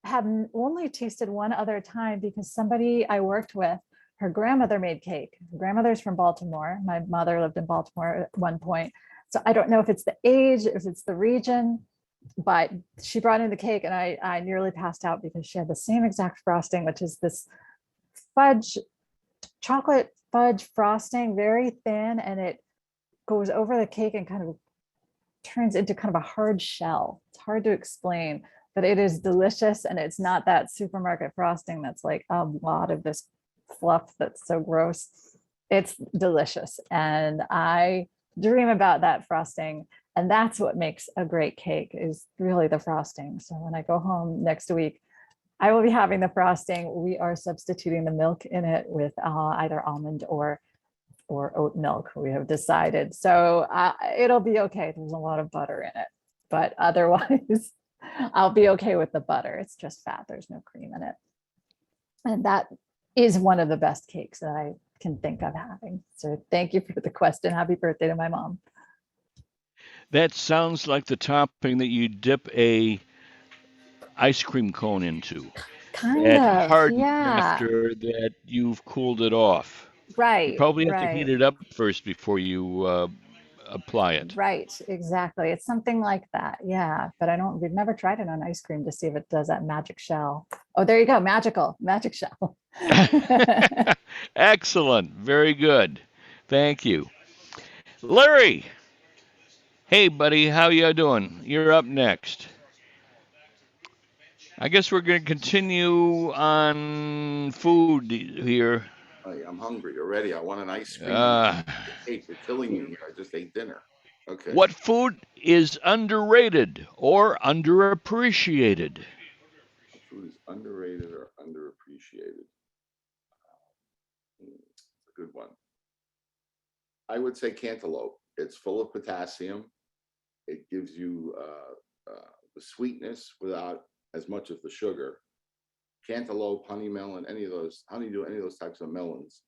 have only tasted one other time because somebody I worked with, her grandmother made cake. Her grandmother's from Baltimore. My mother lived in Baltimore at one point. So I don't know if it's the age, if it's the region, but she brought in the cake and I nearly passed out because she had the same exact frosting, which is this chocolate fudge frosting, very thin, and it goes over the cake and kind of turns into kind of a hard shell. It's hard to explain, but it is delicious, and it's not that supermarket frosting that's like a lot of this fluff that's so gross. It's delicious, and I dream about that frosting, and that's what makes a great cake, is really the frosting. So when I go home next week, I will be having the frosting. We are substituting the milk in it with either almond or oat milk, we have decided. So it'll be okay. There's a lot of butter in it, but otherwise I'll be okay with the butter. It's just fat. There's no cream in it. And that is one of the best cakes that I can think of having. So thank you for the question. Happy birthday to my mom. That sounds like the topping that you dip a ice cream cone into. Kind That of, hardens yeah. after that you've cooled it off. You Right, probably have to heat right. it up first before you apply it. Right, exactly. It's something like that. Yeah, but we've never tried it on ice cream to see if it does that magic shell. Oh, there you go. Magic shell. Excellent. Very good. Thank you. Larry. Hey, buddy. How you doing? You're up next. I guess we're going to continue on food here. I'm hungry already. I want an ice cream cake. You're killing me here. I just ate dinner. Okay. What food is underrated or underappreciated? What food is underrated or underappreciated? It's a good one. I would say cantaloupe. It's full of potassium. It gives you the sweetness without as much of the sugar. Cantaloupe, honey melon, honeydew, any of those types of melons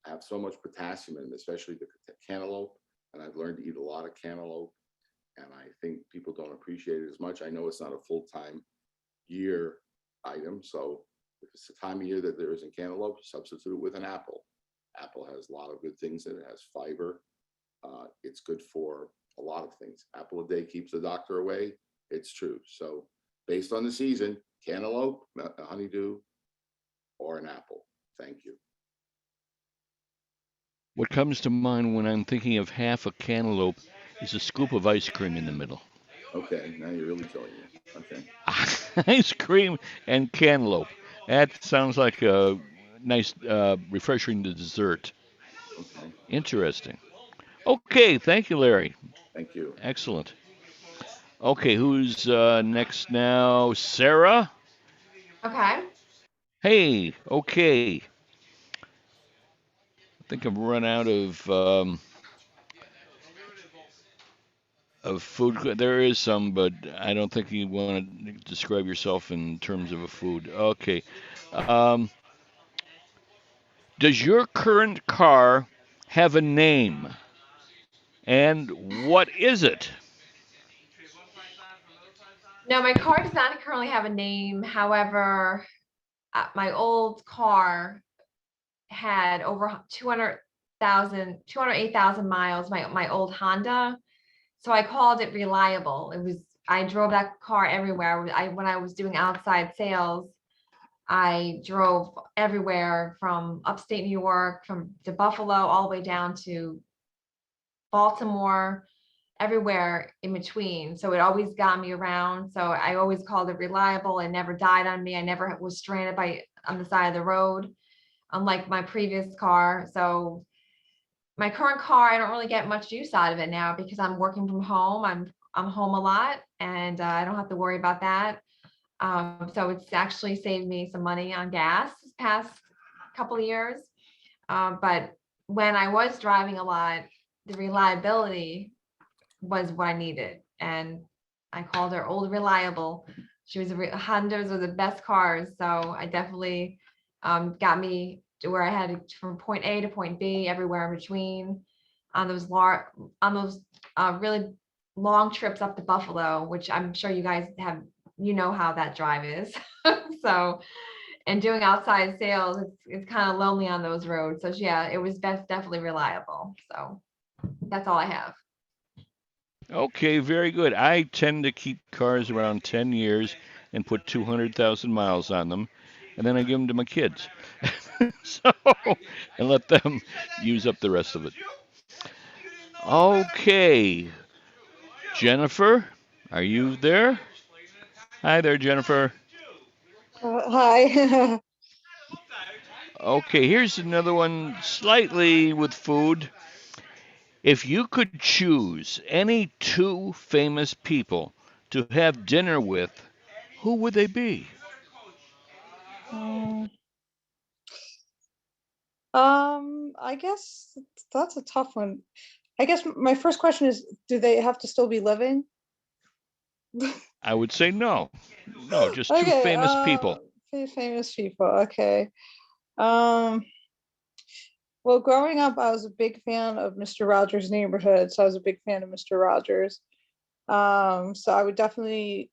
have so much potassium in them, especially the cantaloupe. And I've learned to eat a lot of cantaloupe, and I think people don't appreciate it as much. I know it's not a full-time year item, so if it's the time of year that there isn't cantaloupe, substitute it with an apple. Apple has a lot of good things in it. It has fiber. It's good for a lot of things. Apple a day keeps the doctor away. It's true. So based on the season, cantaloupe, honeydew, or an apple. Thank you. What comes to mind when I'm thinking of half a cantaloupe is a scoop of ice cream in the middle. Okay, now you're really killing me. Okay. Ice cream and cantaloupe. That sounds like a nice, refreshing dessert. Okay. Interesting. Okay, thank you, Larry. Thank you. Excellent. Okay, who's next now? Sarah? Okay. Hey, okay. I think I've run out of food. There is some, but I don't think you want to describe yourself in terms of a food. Okay. Um, does your current car have a name? And what is it? No, my car does not currently have a name. However, my old car had over 208,000 miles, my old Honda. So I called it reliable. I drove that car everywhere. When I was doing outside sales, I drove everywhere from upstate New York, to Buffalo, all the way down to Baltimore, everywhere in between. So it always got me around. So I always called it reliable. It never died on me. I never was stranded on the side of the road, unlike my previous car. So my current car, I don't really get much use out of it now because I'm working from home. I'm home a lot, and I don't have to worry about that. So it's actually saved me some money on gas this past couple of years. But when I was driving a lot, the reliability was what I needed, and I called her Old Reliable. She was Hondas are the best cars, so I definitely got me to where I had from point A to point B, everywhere in between, on those really long trips up to Buffalo, which I'm sure you guys have, how that drive is. So, and doing outside sales, it's kind of lonely on those roads. So yeah, it was definitely reliable. So that's all I have. Okay, very good. I tend to keep cars around 10 years and put 200,000 miles on them. and then I give them to my kids. So, and let them use up the rest of it. Okay, Jennifer, are you there? Hi there, Jennifer. Hi. Okay, here's another one slightly with food. If you could choose any two famous people to have dinner with, who would they be? I guess that's a tough one. I guess my first question is, do they have to still be living? I would say no. No, just two Okay, famous people. famous people. Okay. Um, well, growing up, I was a big fan of Mr. Rogers' Neighborhood, so I was a big fan of Mr. Rogers. So I would definitely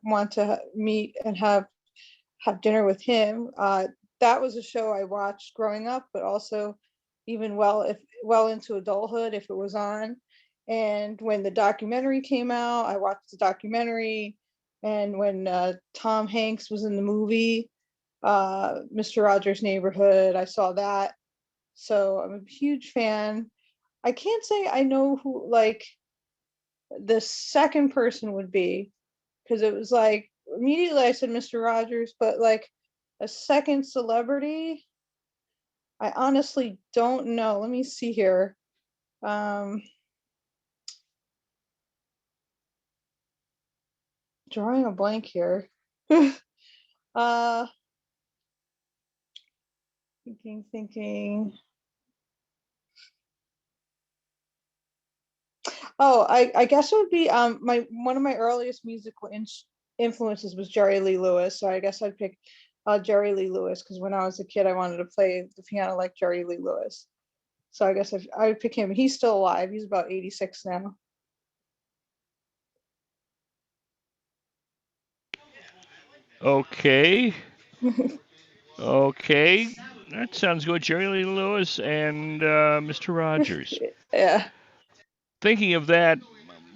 want to meet and have dinner with him. That was a show I watched growing up, but also even well into adulthood if it was on. And when the documentary came out, I watched the documentary. And when Tom Hanks was in the movie, Mr. Rogers' Neighborhood, I saw that. So I'm a huge fan. I can't say I know who like the second person would be, because it was like immediately I said Mr. Rogers, but like a second celebrity, I honestly don't know. Let me see here. Drawing a blank here. uh thinking. Oh, I guess it would be my one of my earliest musical influences was Jerry Lee Lewis. So I guess I'd pick Jerry Lee Lewis, because when I was a kid I wanted to play the piano like Jerry Lee Lewis. So I guess I would pick him. He's still alive. He's about 86 now. Okay. Okay. That sounds good. Jerry Lee Lewis and Mr. Rogers. Yeah. Thinking of that,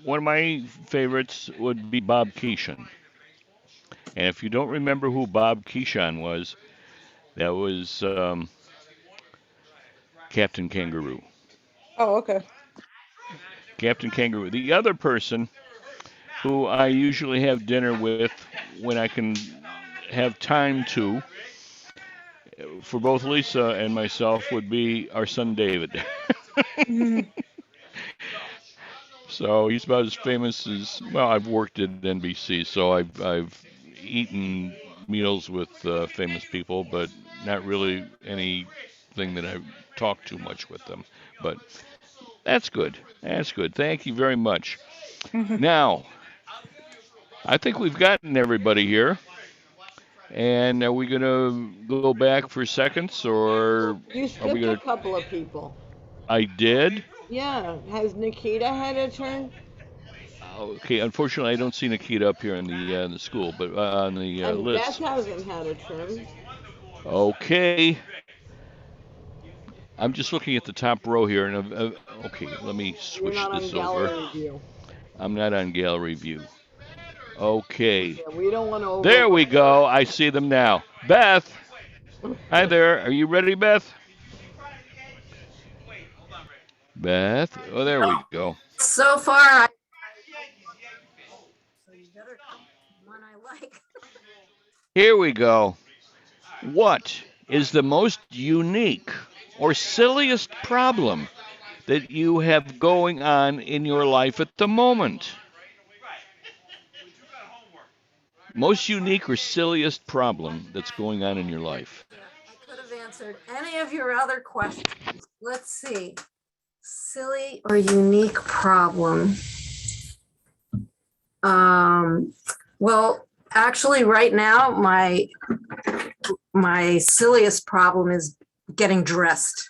one of my favorites would be Bob Keeshan. And if you don't remember who Bob Keeshan was, that was Captain Kangaroo. Oh, okay. Captain Kangaroo. The other person who I usually have dinner with when I can have time to, for both Lisa and myself, would be our son David. So he's about as famous as, well, I've worked at NBC, so I've eaten meals with famous people, but not really anything that I've talked too much with them. But that's good. That's good. Thank you very much. Now, I think we've gotten everybody here. And are we going to go back for seconds, or You are we skipped going a to? couple of people. I did. Yeah. Has Nikita had a turn? Okay, unfortunately, I don't see Nikita up here in the school, but on the And Beth list. hasn't had a turn. Okay, I'm just looking at the top row here, and okay, let me You're switch not on this over. gallery view. I'm not on gallery view. Okay, Yeah, we don't want to there we overlook go. I see them now. Beth, hi there. Are you ready, Beth? Beth, oh, there we go. So far, so you better come one I like. Here we go. What is the most unique or silliest problem that you have going on in your life at the moment? Most unique or silliest problem that's going on in your life? Yeah, I could have answered any of your other questions. Let's see. Silly or unique problem? Well, actually, right now, my silliest problem is getting dressed,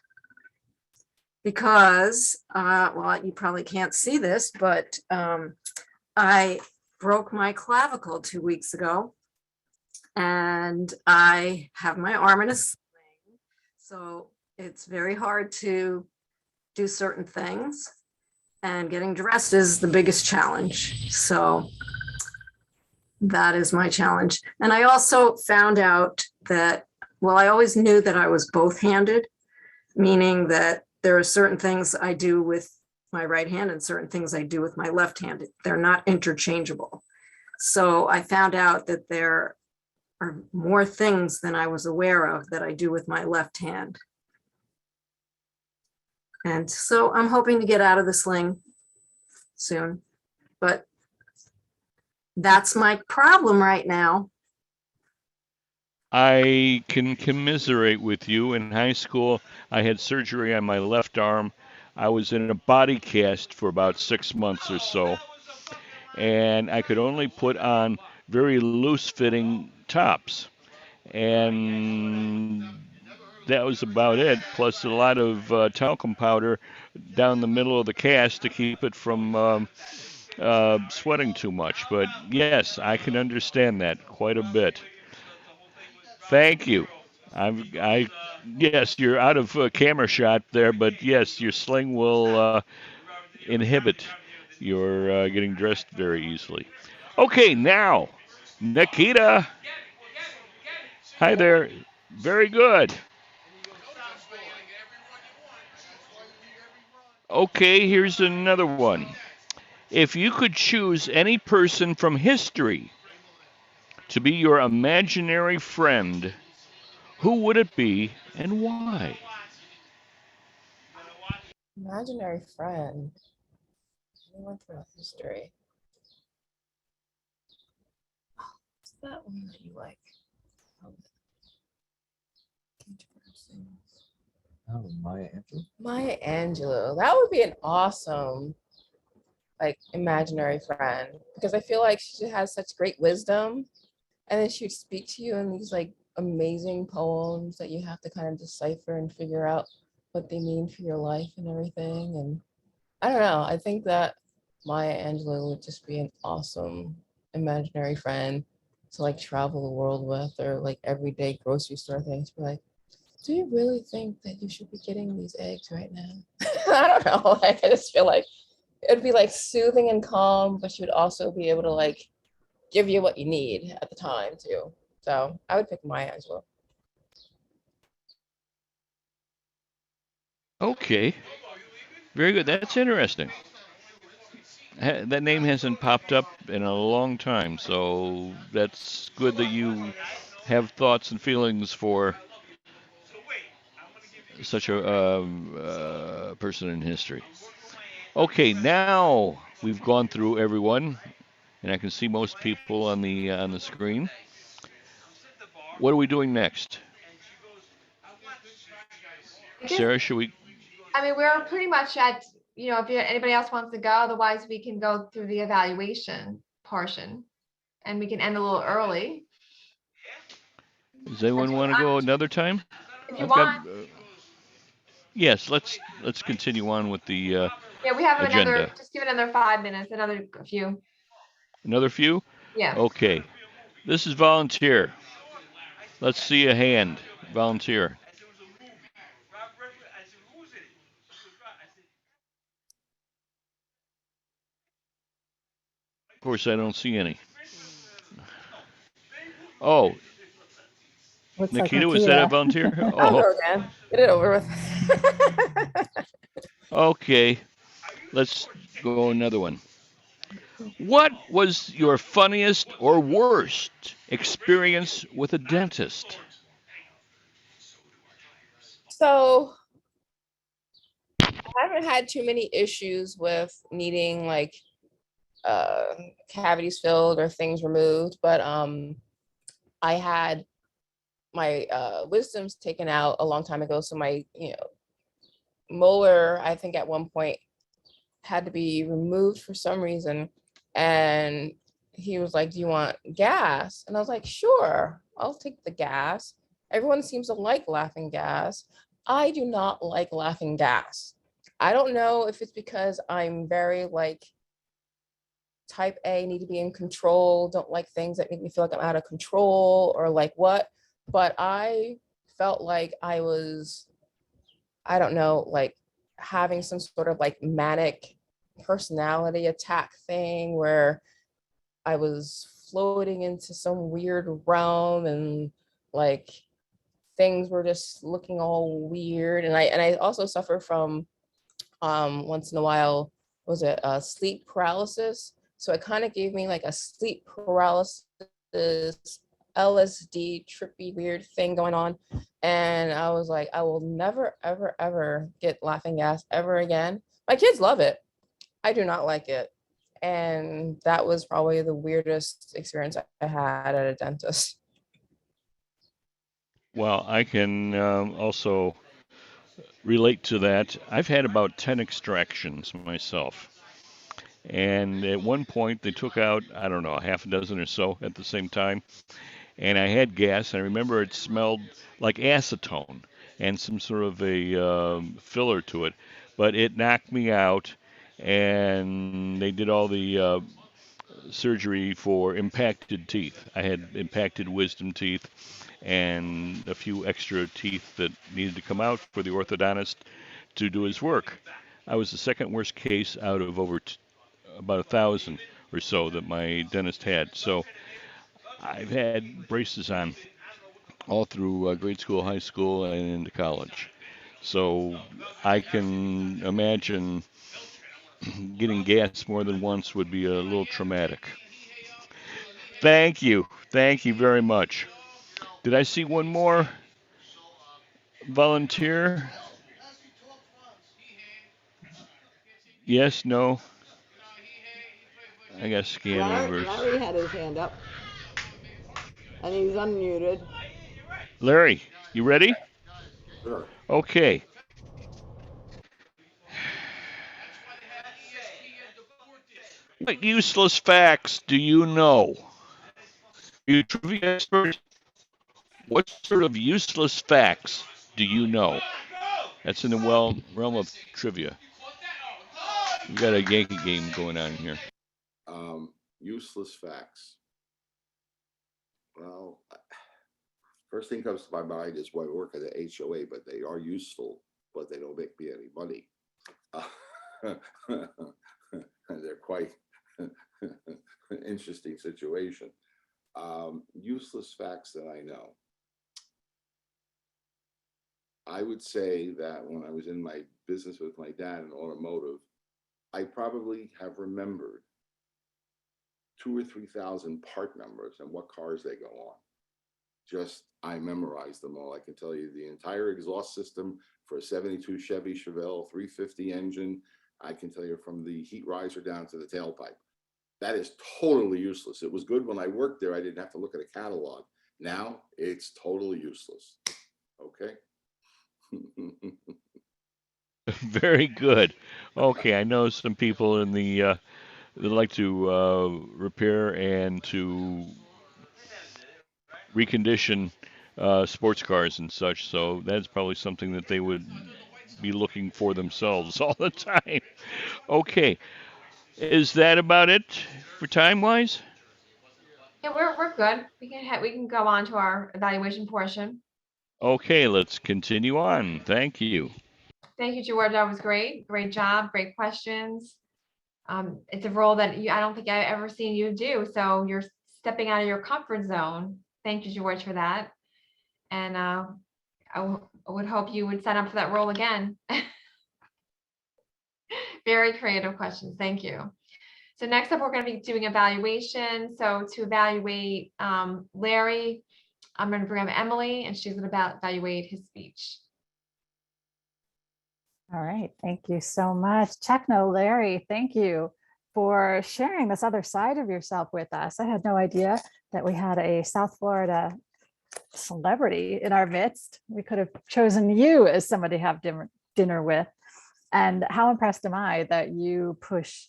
because, well, you probably can't see this, but I broke my clavicle 2 weeks ago, and I have my arm in a sling, so it's very hard to do certain things, and getting dressed is the biggest challenge. So that is my challenge. And I also found out that, well, I always knew that I was both-handed, meaning that there are certain things I do with my right hand and certain things I do with my left hand. They're not interchangeable. So I found out that there are more things than I was aware of that I do with my left hand. And so I'm hoping to get out of the sling soon, but that's my problem right now. I can commiserate with you. In high school, I had surgery on my left arm. I was in a body cast for about 6 months or so, and I could only put on very loose-fitting tops. And that was about it, plus a lot of talcum powder down the middle of the cast to keep it from sweating too much. But yes, I can understand that quite a bit. Thank you. Yes, you're out of camera shot there, but yes, your sling will inhibit your getting dressed very easily. Okay, now, Nikita. Hi there. Very good. Okay, here's another one. If you could choose any person from history to be your imaginary friend, who would it be and why? Imaginary friend. Anyone throughout history. What's that one that you like? Oh, Maya Angelou. Maya Angelou. That would be an awesome, like, imaginary friend, because I feel like she has such great wisdom, and then she would speak to you in these like amazing poems that you have to kind of decipher and figure out what they mean for your life and everything. And I don't know. I think that Maya Angelou would just be an awesome imaginary friend to like travel the world with, or like everyday grocery store things. Be like, do you really think that you should be getting these eggs right now? I don't know. Like, I just feel like it would be like soothing and calm, but she would also be able to like give you what you need at the time too. So I would pick Maya Angelou. Okay, very good. That's interesting. That name hasn't popped up in a long time, so that's good that you have thoughts and feelings for such a person in history. Okay, now we've gone through everyone, and I can see most people on the screen. What are we doing next? Sarah, should we? I mean, we're pretty much at, if anybody else wants to go, otherwise we can go through the evaluation portion and we can end a little early. Does anyone want to go another time? If you want. Yes, let's continue on with the Yeah, we have agenda. just give it another 5 minutes, another few. Another few? Yeah. Okay. This is volunteer. Let's see a hand. Volunteer. Of course, I don't see any. Oh. Looks Nikita, like was that a volunteer? I'll Oh. go again. Get it over with. Okay. Let's go another one. What was your funniest or worst experience with a dentist? So I haven't had too many issues with needing like cavities filled or things removed, but I had my wisdoms taken out a long time ago. So my molar, I think at one point had to be removed for some reason, and he was like, do you want gas? And I was like, sure, I'll take the gas. Everyone seems to like laughing gas. I do not like laughing gas. I don't know if it's because I'm very like type A, need to be in control, don't like things that make me feel like I'm out of control or like what, but I felt like I was, I don't know, like having some sort of like manic personality attack thing where I was floating into some weird realm, and like things were just looking all weird. And I also suffer from once in a while, was it sleep paralysis? So it kind of gave me like a sleep paralysis, LSD, trippy, weird thing going on. And I was like, I will never, ever, ever get laughing gas ever again. My kids love it. I do not like it. And that was probably the weirdest experience I had at a dentist. Well, I can also relate to that. I've had about 10 extractions myself. And at one point, they took out, I don't know, a half a dozen or so at the same time. And I had gas. And I remember it smelled like acetone and some sort of a filler to it. But it knocked me out. And they did all the surgery for impacted teeth. I had impacted wisdom teeth and a few extra teeth that needed to come out for the orthodontist to do his work. I was the second worst case out of over about 1,000 or so that my dentist had. So I've had braces on all through grade school, high school, and into college. So I can imagine getting gas more than once would be a little traumatic. Thank you. Thank you very much. Did I see one more volunteer? Yes, no? I got to scan over. Larry had his hand up. And he's unmuted. Larry, you ready? Sure. Okay. What useless facts do you know? Are you a trivia expert? What sort of useless facts do you know? That's in the realm of trivia. We got a Yankee game going on here. Useless facts. Well, first thing comes to my mind is why I work at the HOA, but they are useful, but they don't make me any money. They're quite an interesting situation. Useless facts that I know. I would say that when I was in my business with my dad in automotive, I probably have remembered 2,000 or 3,000 part numbers and what cars they go on. Just, I memorized them all. I can tell you the entire exhaust system for a 72 Chevy Chevelle 350 engine. I can tell you from the heat riser down to the tailpipe. That is totally useless. It was good when I worked there. I didn't have to look at a catalog. Now it's totally useless. Okay. Very good. Okay, I know some people in the that like to repair and to recondition sports cars and such. So that's probably something that they would be looking for themselves all the time. Okay, is that about it for time wise? Yeah, we're good. We can go on to our evaluation portion. Okay, let's continue on. Thank you. Thank you, George. That was great. Great job. Great questions. It's a role that I don't think I've ever seen you do. So you're stepping out of your comfort zone. Thank you, George, for that. And I would hope you would sign up for that role again. Very creative questions. Thank you. So next up, we're going to be doing evaluation. So to evaluate Larry, I'm going to bring up Emily, and she's going to evaluate his speech. All right, thank you so much. Techno Larry, thank you for sharing this other side of yourself with us. I had no idea that we had a South Florida celebrity in our midst. We could have chosen you as somebody to have dinner with. And how impressed am I that you push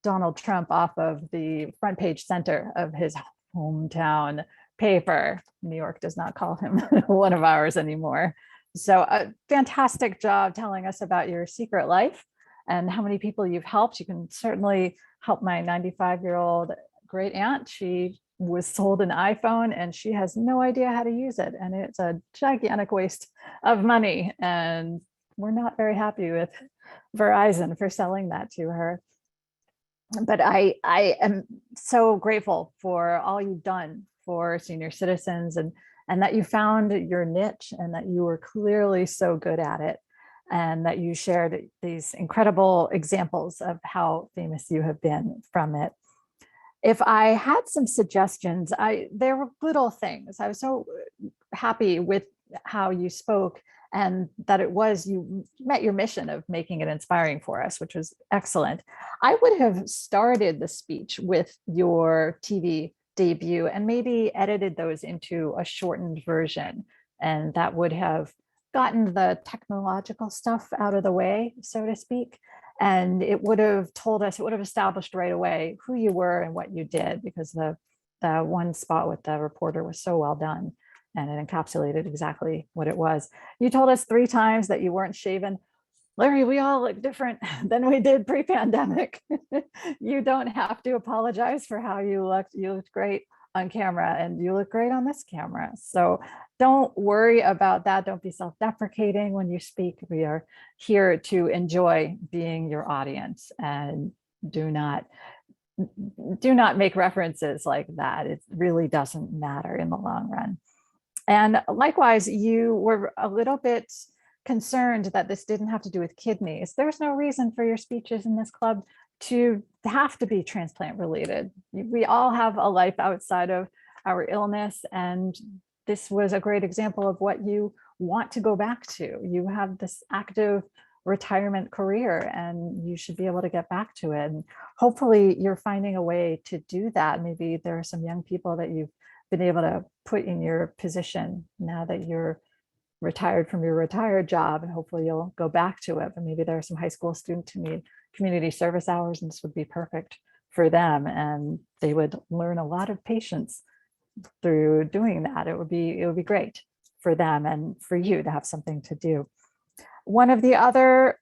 Donald Trump off of the front page center of his hometown paper. New York does not call him one of ours anymore. So a fantastic job telling us about your secret life and how many people you've helped. You can certainly help my 95-year-old great aunt. She was sold an iPhone and she has no idea how to use it. And it's a gigantic waste of money. And we're not very happy with Verizon for selling that to her. but I am so grateful for all you've done for senior citizens, and that you found your niche, and that you were clearly so good at it, and that you shared these incredible examples of how famous you have been from it. If I had some suggestions, there were little things. I was so happy with how you spoke, and that you met your mission of making it inspiring for us, which was excellent. I would have started the speech with your TV debut and maybe edited those into a shortened version. And that would have gotten the technological stuff out of the way, so to speak. And it would have told us, it would have established right away who you were and what you did, because the one spot with the reporter was so well done, and it encapsulated exactly what it was. You told us 3 times that you weren't shaven. Larry, we all look different than we did pre-pandemic. You don't have to apologize for how you looked. You looked great on camera, and you look great on this camera. So don't worry about that. Don't be self-deprecating when you speak. We are here to enjoy being your audience, and do not make references like that. It really doesn't matter in the long run. And likewise, you were a little bit concerned that this didn't have to do with kidneys. There's no reason for your speeches in this club to have to be transplant related. We all have a life outside of our illness, and this was a great example of what you want to go back to. You have this active retirement career, and you should be able to get back to it. And hopefully you're finding a way to do that. Maybe there are some young people that you've been able to put in your position now that you're retired from your retired job, and hopefully you'll go back to it. But maybe there are some high school students who need community service hours, and this would be perfect for them, and they would learn a lot of patience through doing that. It would be great for them and for you to have something to do. One of the other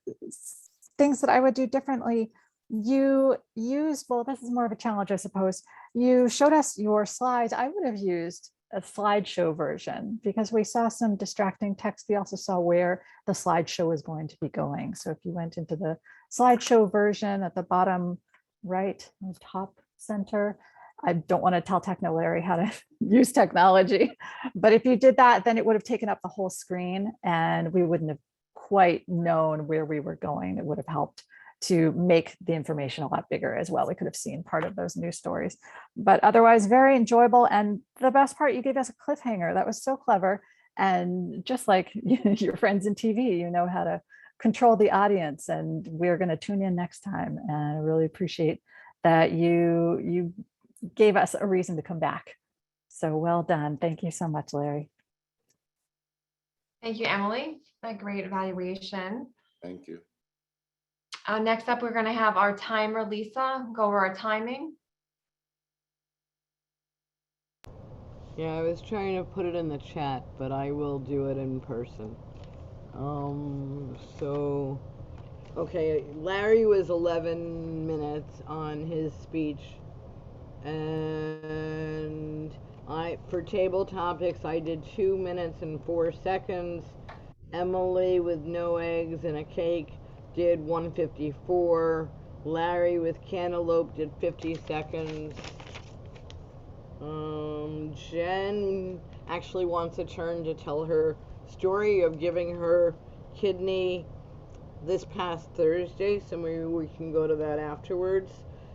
things that I would do differently, you use, well, this is more of a challenge, I suppose. You showed us your slides. I would have used a slideshow version, because we saw some distracting text. We also saw where the slideshow was going to be going. So if you went into the slideshow version at the bottom right, top center, I don't want to tell Techno Larry how to use technology, but if you did that, then it would have taken up the whole screen, and we wouldn't have quite known where we were going. It would have helped to make the information a lot bigger as well. We could have seen part of those news stories, but otherwise very enjoyable. And the best part, you gave us a cliffhanger. That was so clever. And just like your friends in TV, you know how to control the audience, and we're going to tune in next time. And I really appreciate that you gave us a reason to come back. So well done. Thank you so much, Larry. Thank you, Emily. A great evaluation. Thank you. Next up, we're going to have our timer, Lisa, go over our timing. Yeah, I was trying to put it in the chat, but I will do it in person. Okay, Larry was 11 minutes on his speech, and for table topics, I did 2 minutes and 4 seconds. Emily with no eggs and a cake did 1:54. Larry with cantaloupe did 50 seconds. Jen actually wants a turn to tell her story of giving her kidney this past Thursday, so maybe we can go to that afterwards.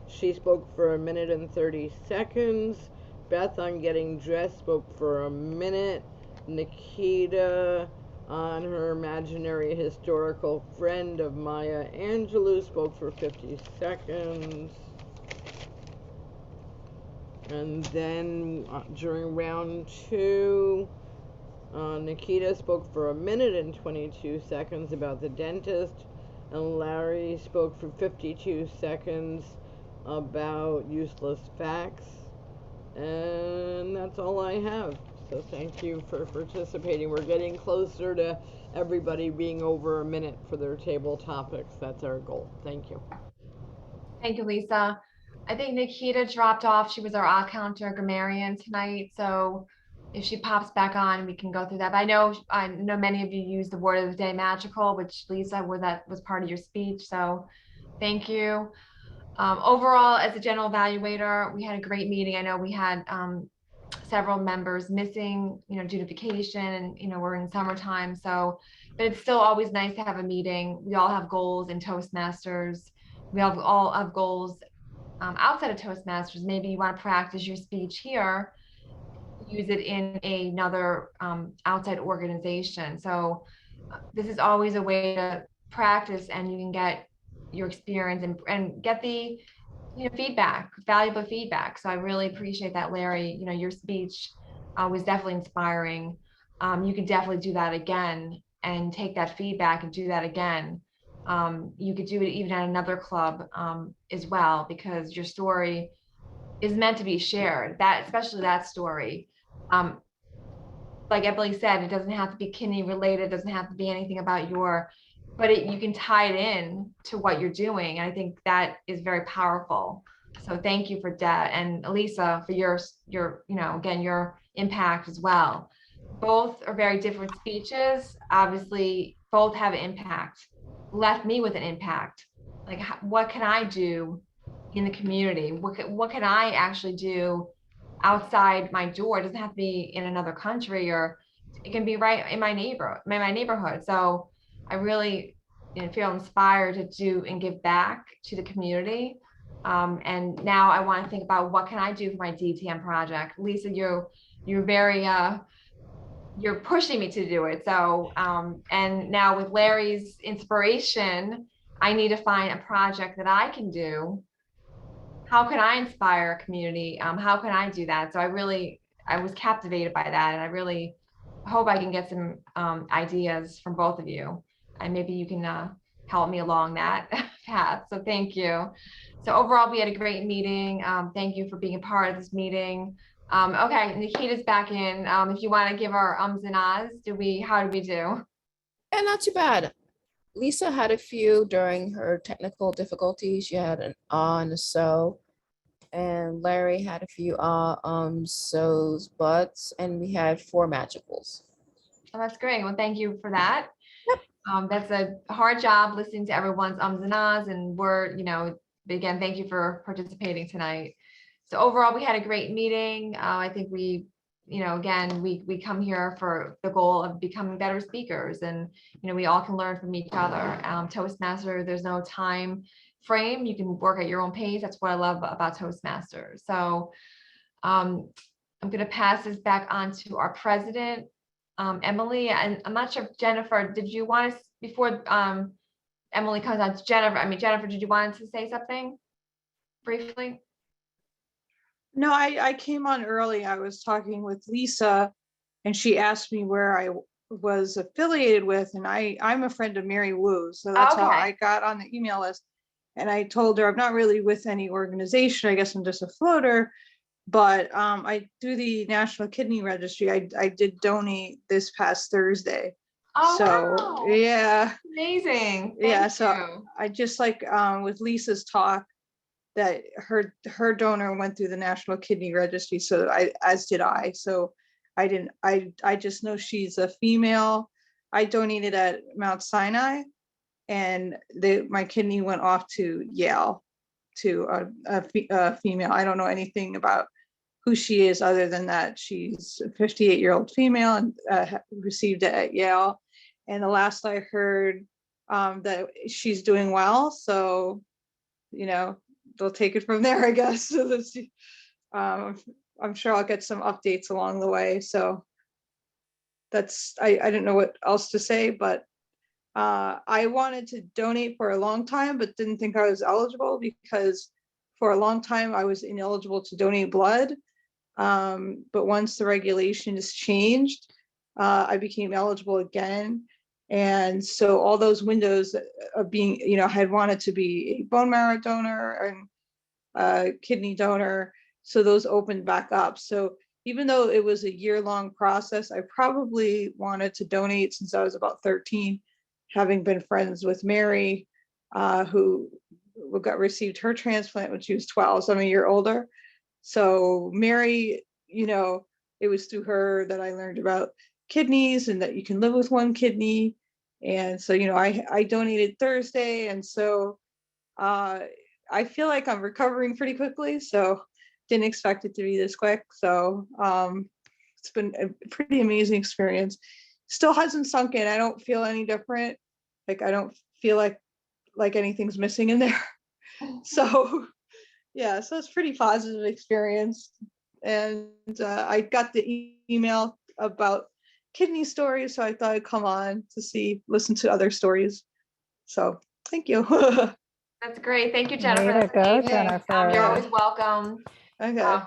She spoke for 1 minute and 30 seconds. Beth on getting dressed spoke for 1 minute. Nikita on her imaginary historical friend of Maya Angelou spoke for 50 seconds. And then during round 2, Nikita spoke for 1 minute and 22 seconds about the dentist, and Larry spoke for 52 seconds about useless facts. And that's all I have. So thank you for participating. We're getting closer to everybody being over 1 minute for their table topics. That's our goal. Thank you. Thank you, Lisa. I think Nikita dropped off. She was our all-counter grammarian tonight. So if she pops back on, we can go through that. But I know many of you used the word of the day, magical, which Lisa, that was part of your speech. So thank you. Overall, as a general evaluator, we had a great meeting. I know we had several members missing, due to vacation, and we're in summertime, so, but it's still always nice to have a meeting. We all have goals in Toastmasters. We all have goals outside of Toastmasters. Maybe you want to practice your speech here, use it in another outside organization. So this is always a way to practice, and you can get your experience and get the feedback, valuable feedback. So I really appreciate that, Larry. Your speech was definitely inspiring. You can definitely do that again and take that feedback and do that again. You could do it even at another club as well, because your story is meant to be shared. Especially that story. Like Emily said, it doesn't have to be kidney related, doesn't have to be anything about but you can tie it in to what you're doing. And I think that is very powerful. So thank you for that. And Leesa, for your, again, your impact as well. Both are very different speeches. Obviously, both have an impact, left me with an impact. Like, what can I do in the community? What can I actually do outside my door? It doesn't have to be in another country, or it can be right in my neighborhood. So I really feel inspired to do and give back to the community. And now I want to think about, what can I do for my DTM project? Leesa, you're very you're pushing me to do it. So and now with Larry's inspiration, I need to find a project that I can do. How can I inspire a community? How can I do that? So I was captivated by that, and I really hope I can get some ideas from both of you, and maybe you can help me along that path. So thank you. So overall, we had a great meeting. Thank you for being a part of this meeting. Okay, Nikita's back in. If you want to give our ums and ahs, how did we do? And not too bad. Leesa had a few during her technical difficulties. She had an and a so. And Larry had a few so's, buts, and we had 4 magicals. Oh, that's great. Well, thank you for that. Yep. That's a hard job listening to everyone's ums and ahs, and again, thank you for participating tonight. So overall, we had a great meeting. I think we come here for the goal of becoming better speakers, and we all can learn from each other. Toastmaster, there's no time frame. You can work at your own pace. That's what I love about Toastmasters. So I'm going to pass this back on to our president, Emily. And I'm not sure if Jennifer, did you want to, before Emily comes on to Jennifer, did you want to say something briefly? No, I came on early. I was talking with Leesa, and she asked me where I was affiliated with, and I'm a friend of Mary Wu, so that's how I got on the email list. And I told her I'm not really with any organization. I guess I'm just a floater, but I do the National Kidney Registry. I did donate this past Thursday. Oh, so wow. Yeah, amazing. So I just like with Lisa's talk, that her donor went through the National Kidney Registry, so as did I. So I just know she's a female. I donated at Mount Sinai, and my kidney went off to Yale to a female. I don't know anything about who she is other than that she's a 58-year-old female and received it at Yale. And the last I heard, that she's doing well. So, they'll take it from there, I guess. So I'm sure I'll get some updates along the way. So I don't know what else to say, but I wanted to donate for a long time, but didn't think I was eligible, because for a long time I was ineligible to donate blood. But once the regulations changed, I became eligible again. And so all those windows of being, I had wanted to be a bone marrow donor and a kidney donor. So those opened back up. So even though it was a year-long process, I probably wanted to donate since I was about 13, having been friends with Mary, who received her transplant when she was 12, so I'm a year older. So Mary, it was through her that I learned about kidneys and that you can live with one kidney. And so, I donated Thursday. And so I feel like I'm recovering pretty quickly, so didn't expect it to be this quick. So it's been a pretty amazing experience. Still hasn't sunk in. I don't feel any different. Like I don't feel like anything's missing in there. So yeah, so it's pretty positive experience. And I got the email about kidney stories, so I thought I'd come on to listen to other stories. So thank you. That's great. Thank you, Way Jennifer. to That's go, amazing. Jennifer. You're always welcome. Okay.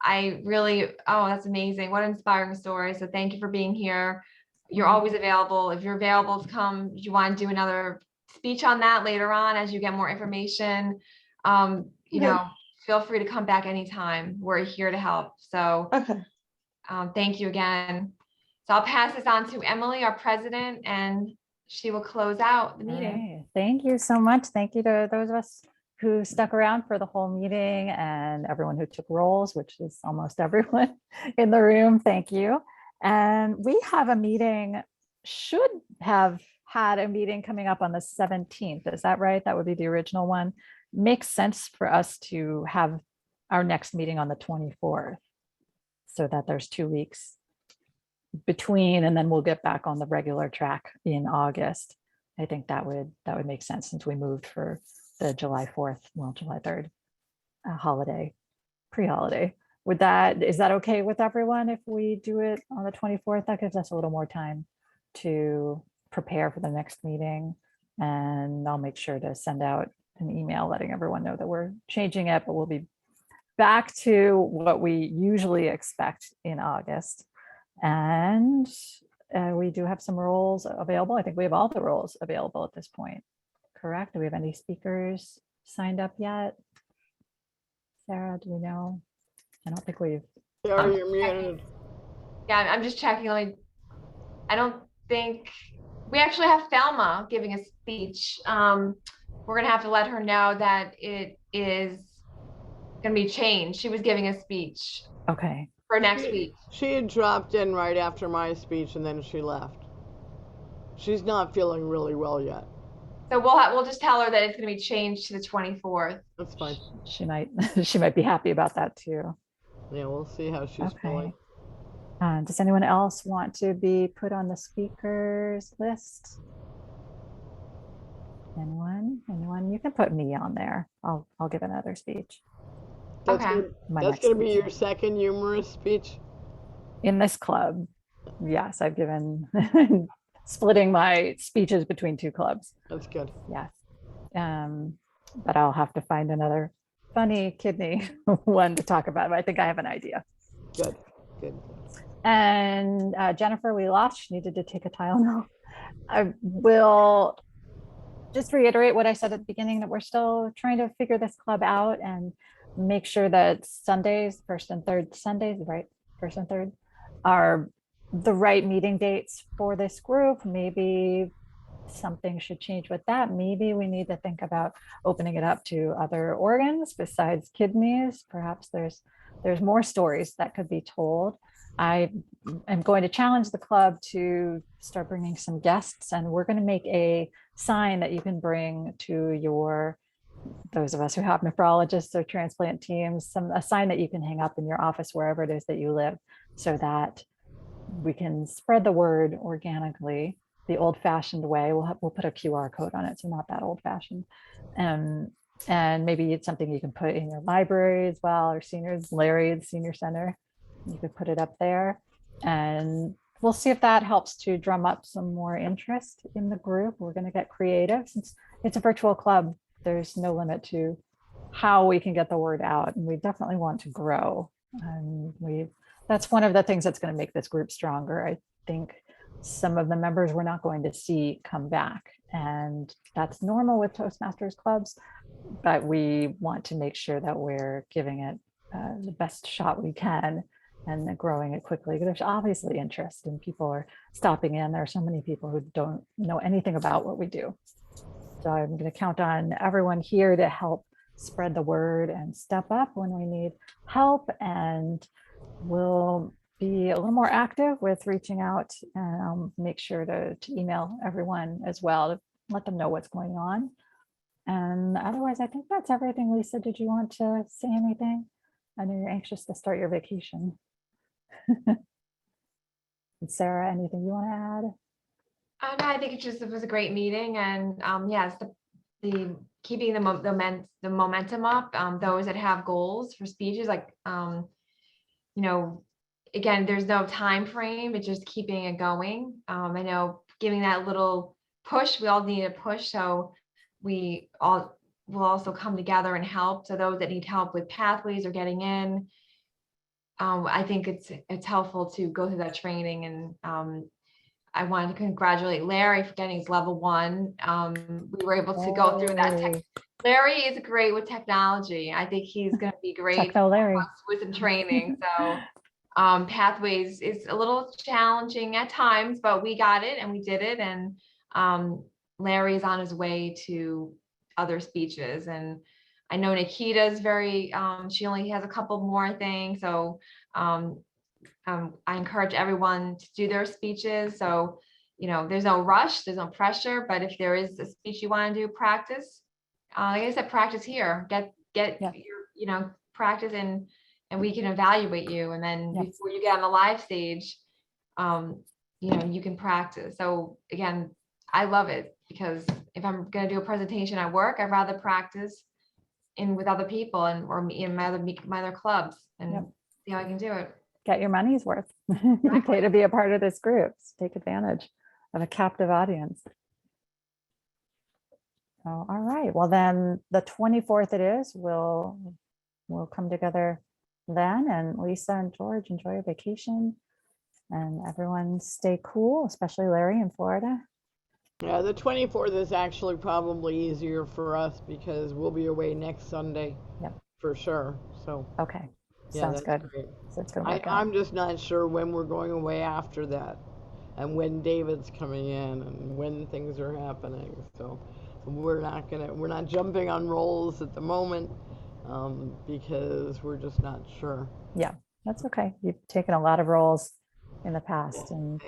I really, that's amazing. What an inspiring story. So thank you for being here. You're always available. If you're available to come, you want to do another speech on that later on as you get more information, you know, feel free to come back anytime. We're here to help. So thank you again. So I'll pass this on to Emily, our president, and she will close out the meeting. Right. Thank you so much. Thank you to those of us who stuck around for the whole meeting and everyone who took roles, which is almost everyone in the room. Thank you. And we have a meeting, should have had a meeting coming up on the 17th. Is that right? That would be the original one. Makes sense for us to have our next meeting on the 24th so that there's 2 weeks between, and then we'll get back on the regular track in August. I think that would make sense since we moved for the July 4th, well, July 3rd holiday, pre-holiday. Is that okay with everyone if we do it on the 24th? That gives us a little more time to prepare for the next meeting. And I'll make sure to send out an email letting everyone know that we're changing it, but we'll be back to what we usually expect in August. And we do have some roles available. I think we have all the roles available at this point. Correct? Do we have any speakers signed up yet? Sarah, do we know? I don't think we've. Sarah, you're muted. Yeah, I'm just checking. I don't think we actually have Thelma giving a speech. We're gonna have to let her know that it is gonna be changed. She was giving a speech. Okay. For next week. She had dropped in right after my speech and then she left. She's not feeling really well yet. So we'll just tell her that it's going to be changed to the 24th. That's fine. She might be happy about that too. Yeah, we'll see how she's feeling. Does anyone else want to be put on the speakers list? Anyone? You can put me on there. I'll give another speech. That's gonna be your second humorous speech in this club. Yes, I've given splitting my speeches between 2 clubs. That's good. Yes. But I'll have to find another funny kidney one to talk about. But I think I have an idea. Good. And Jennifer, we lost. She needed to take a Tylenol. I will just reiterate what I said at the beginning, that we're still trying to figure this club out and make sure that Sundays, first and third Sundays, right? First and third are the right meeting dates for this group. Maybe something should change with that. Maybe we need to think about opening it up to other organs besides kidneys. Perhaps there's more stories that could be told. I am going to challenge the club to start bringing some guests, and we're going to make a sign that you can bring to those of us who have nephrologists or transplant teams, a sign that you can hang up in your office wherever it is that you live, so that we can spread the word organically, the old-fashioned way. We'll put a QR code on it, so not that old-fashioned. And maybe it's something you can put in your library as well, or seniors, Larry, the senior center. You could put it up there, and we'll see if that helps to drum up some more interest in the group. We're going to get creative since it's a virtual club. There's no limit to how we can get the word out, and we definitely want to grow. And that's one of the things that's going to make this group stronger. I think some of the members we're not going to see come back, and that's normal with Toastmasters clubs, but we want to make sure that we're giving it the best shot we can and growing it quickly. There's obviously interest, and people are stopping in. There are so many people who don't know anything about what we do. So I'm going to count on everyone here to help spread the word and step up when we need help. And we'll be a little more active with reaching out, and I'll make sure to email everyone as well to let them know what's going on. And otherwise, I think that's everything. Lisa, did you want to say anything? I know you're anxious to start your vacation. And Sarah, anything you want to add? No, I think it was a great meeting, and yes, the keeping the momentum up. Those that have goals for speeches, like again, there's no time frame, it's just keeping it going. I know giving that little push, we all need a push, so we all will also come together and help. So those that need help with pathways or getting in, I think it's helpful to go through that training. And I wanted to congratulate Larry for getting his level 1. We were able to go through that. Larry is great with technology. I think he's going to be great with some training. So pathways is a little challenging at times, but we got it and we did it. And Larry is on his way to other speeches. And I know Nikita's she only has a couple more things. So I encourage everyone to do their speeches. So, there's no rush, there's no pressure, but if there is a speech you want to do, practice. Like I said, practice here, get your, practice and we can evaluate you. And then before you get on the live stage, you can practice. So again, I love it because if I'm going to do a presentation at work, I'd rather practice with other people or in my other clubs and see how I can do it. Get your money's worth. You pay to be a part of this group. So take advantage of a captive audience. So, all right. Well, then the 24th it is. We'll come together then. And Lisa and George, enjoy your vacation. And everyone stay cool, especially Larry in Florida. Yeah, the 24th is actually probably easier for us because we'll be away next Sunday. Yep. For sure. So. Okay. Yeah, Sounds good. Great. So it's gonna work out. I'm just not sure when we're going away after that and when David's coming in and when things are happening. So we're not jumping on rolls at the moment because we're just not sure. Yeah, that's okay. You've taken a lot of roles in the past and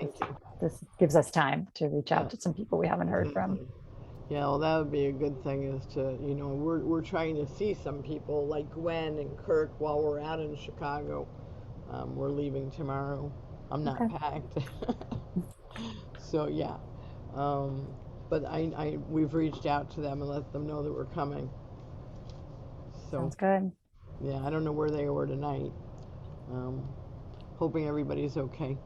this gives us time to reach out to some people we haven't heard from. Yeah, well, that would be a good thing is to, we're trying to see some people like Gwen and Kirk while we're out in Chicago. We're leaving tomorrow. I'm not packed. So, yeah. But we've reached out to them and let them know that we're coming. So, sounds good. Yeah, I don't know where they were tonight. Hoping everybody's okay.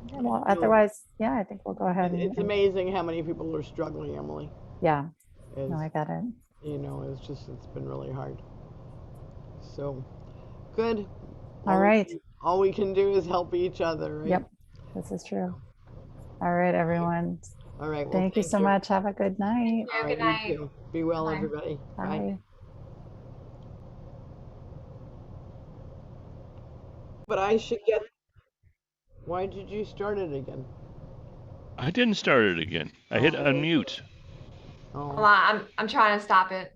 Yeah, well, otherwise, yeah, I think we'll go ahead. It's amazing how many people are struggling, Emily. Yeah, no, I got it. It's been really hard. So, good. All right. All we can do is help each other, right? Yep, this is true. All right, everyone. All right. Well, thank you so much. Have a good night. All right, good night. You too. Be well, Bye. everybody. Bye. But I should get. Why did you start it again? I didn't start it again. I hit unmute. Oh. Hold on, I'm trying to stop it.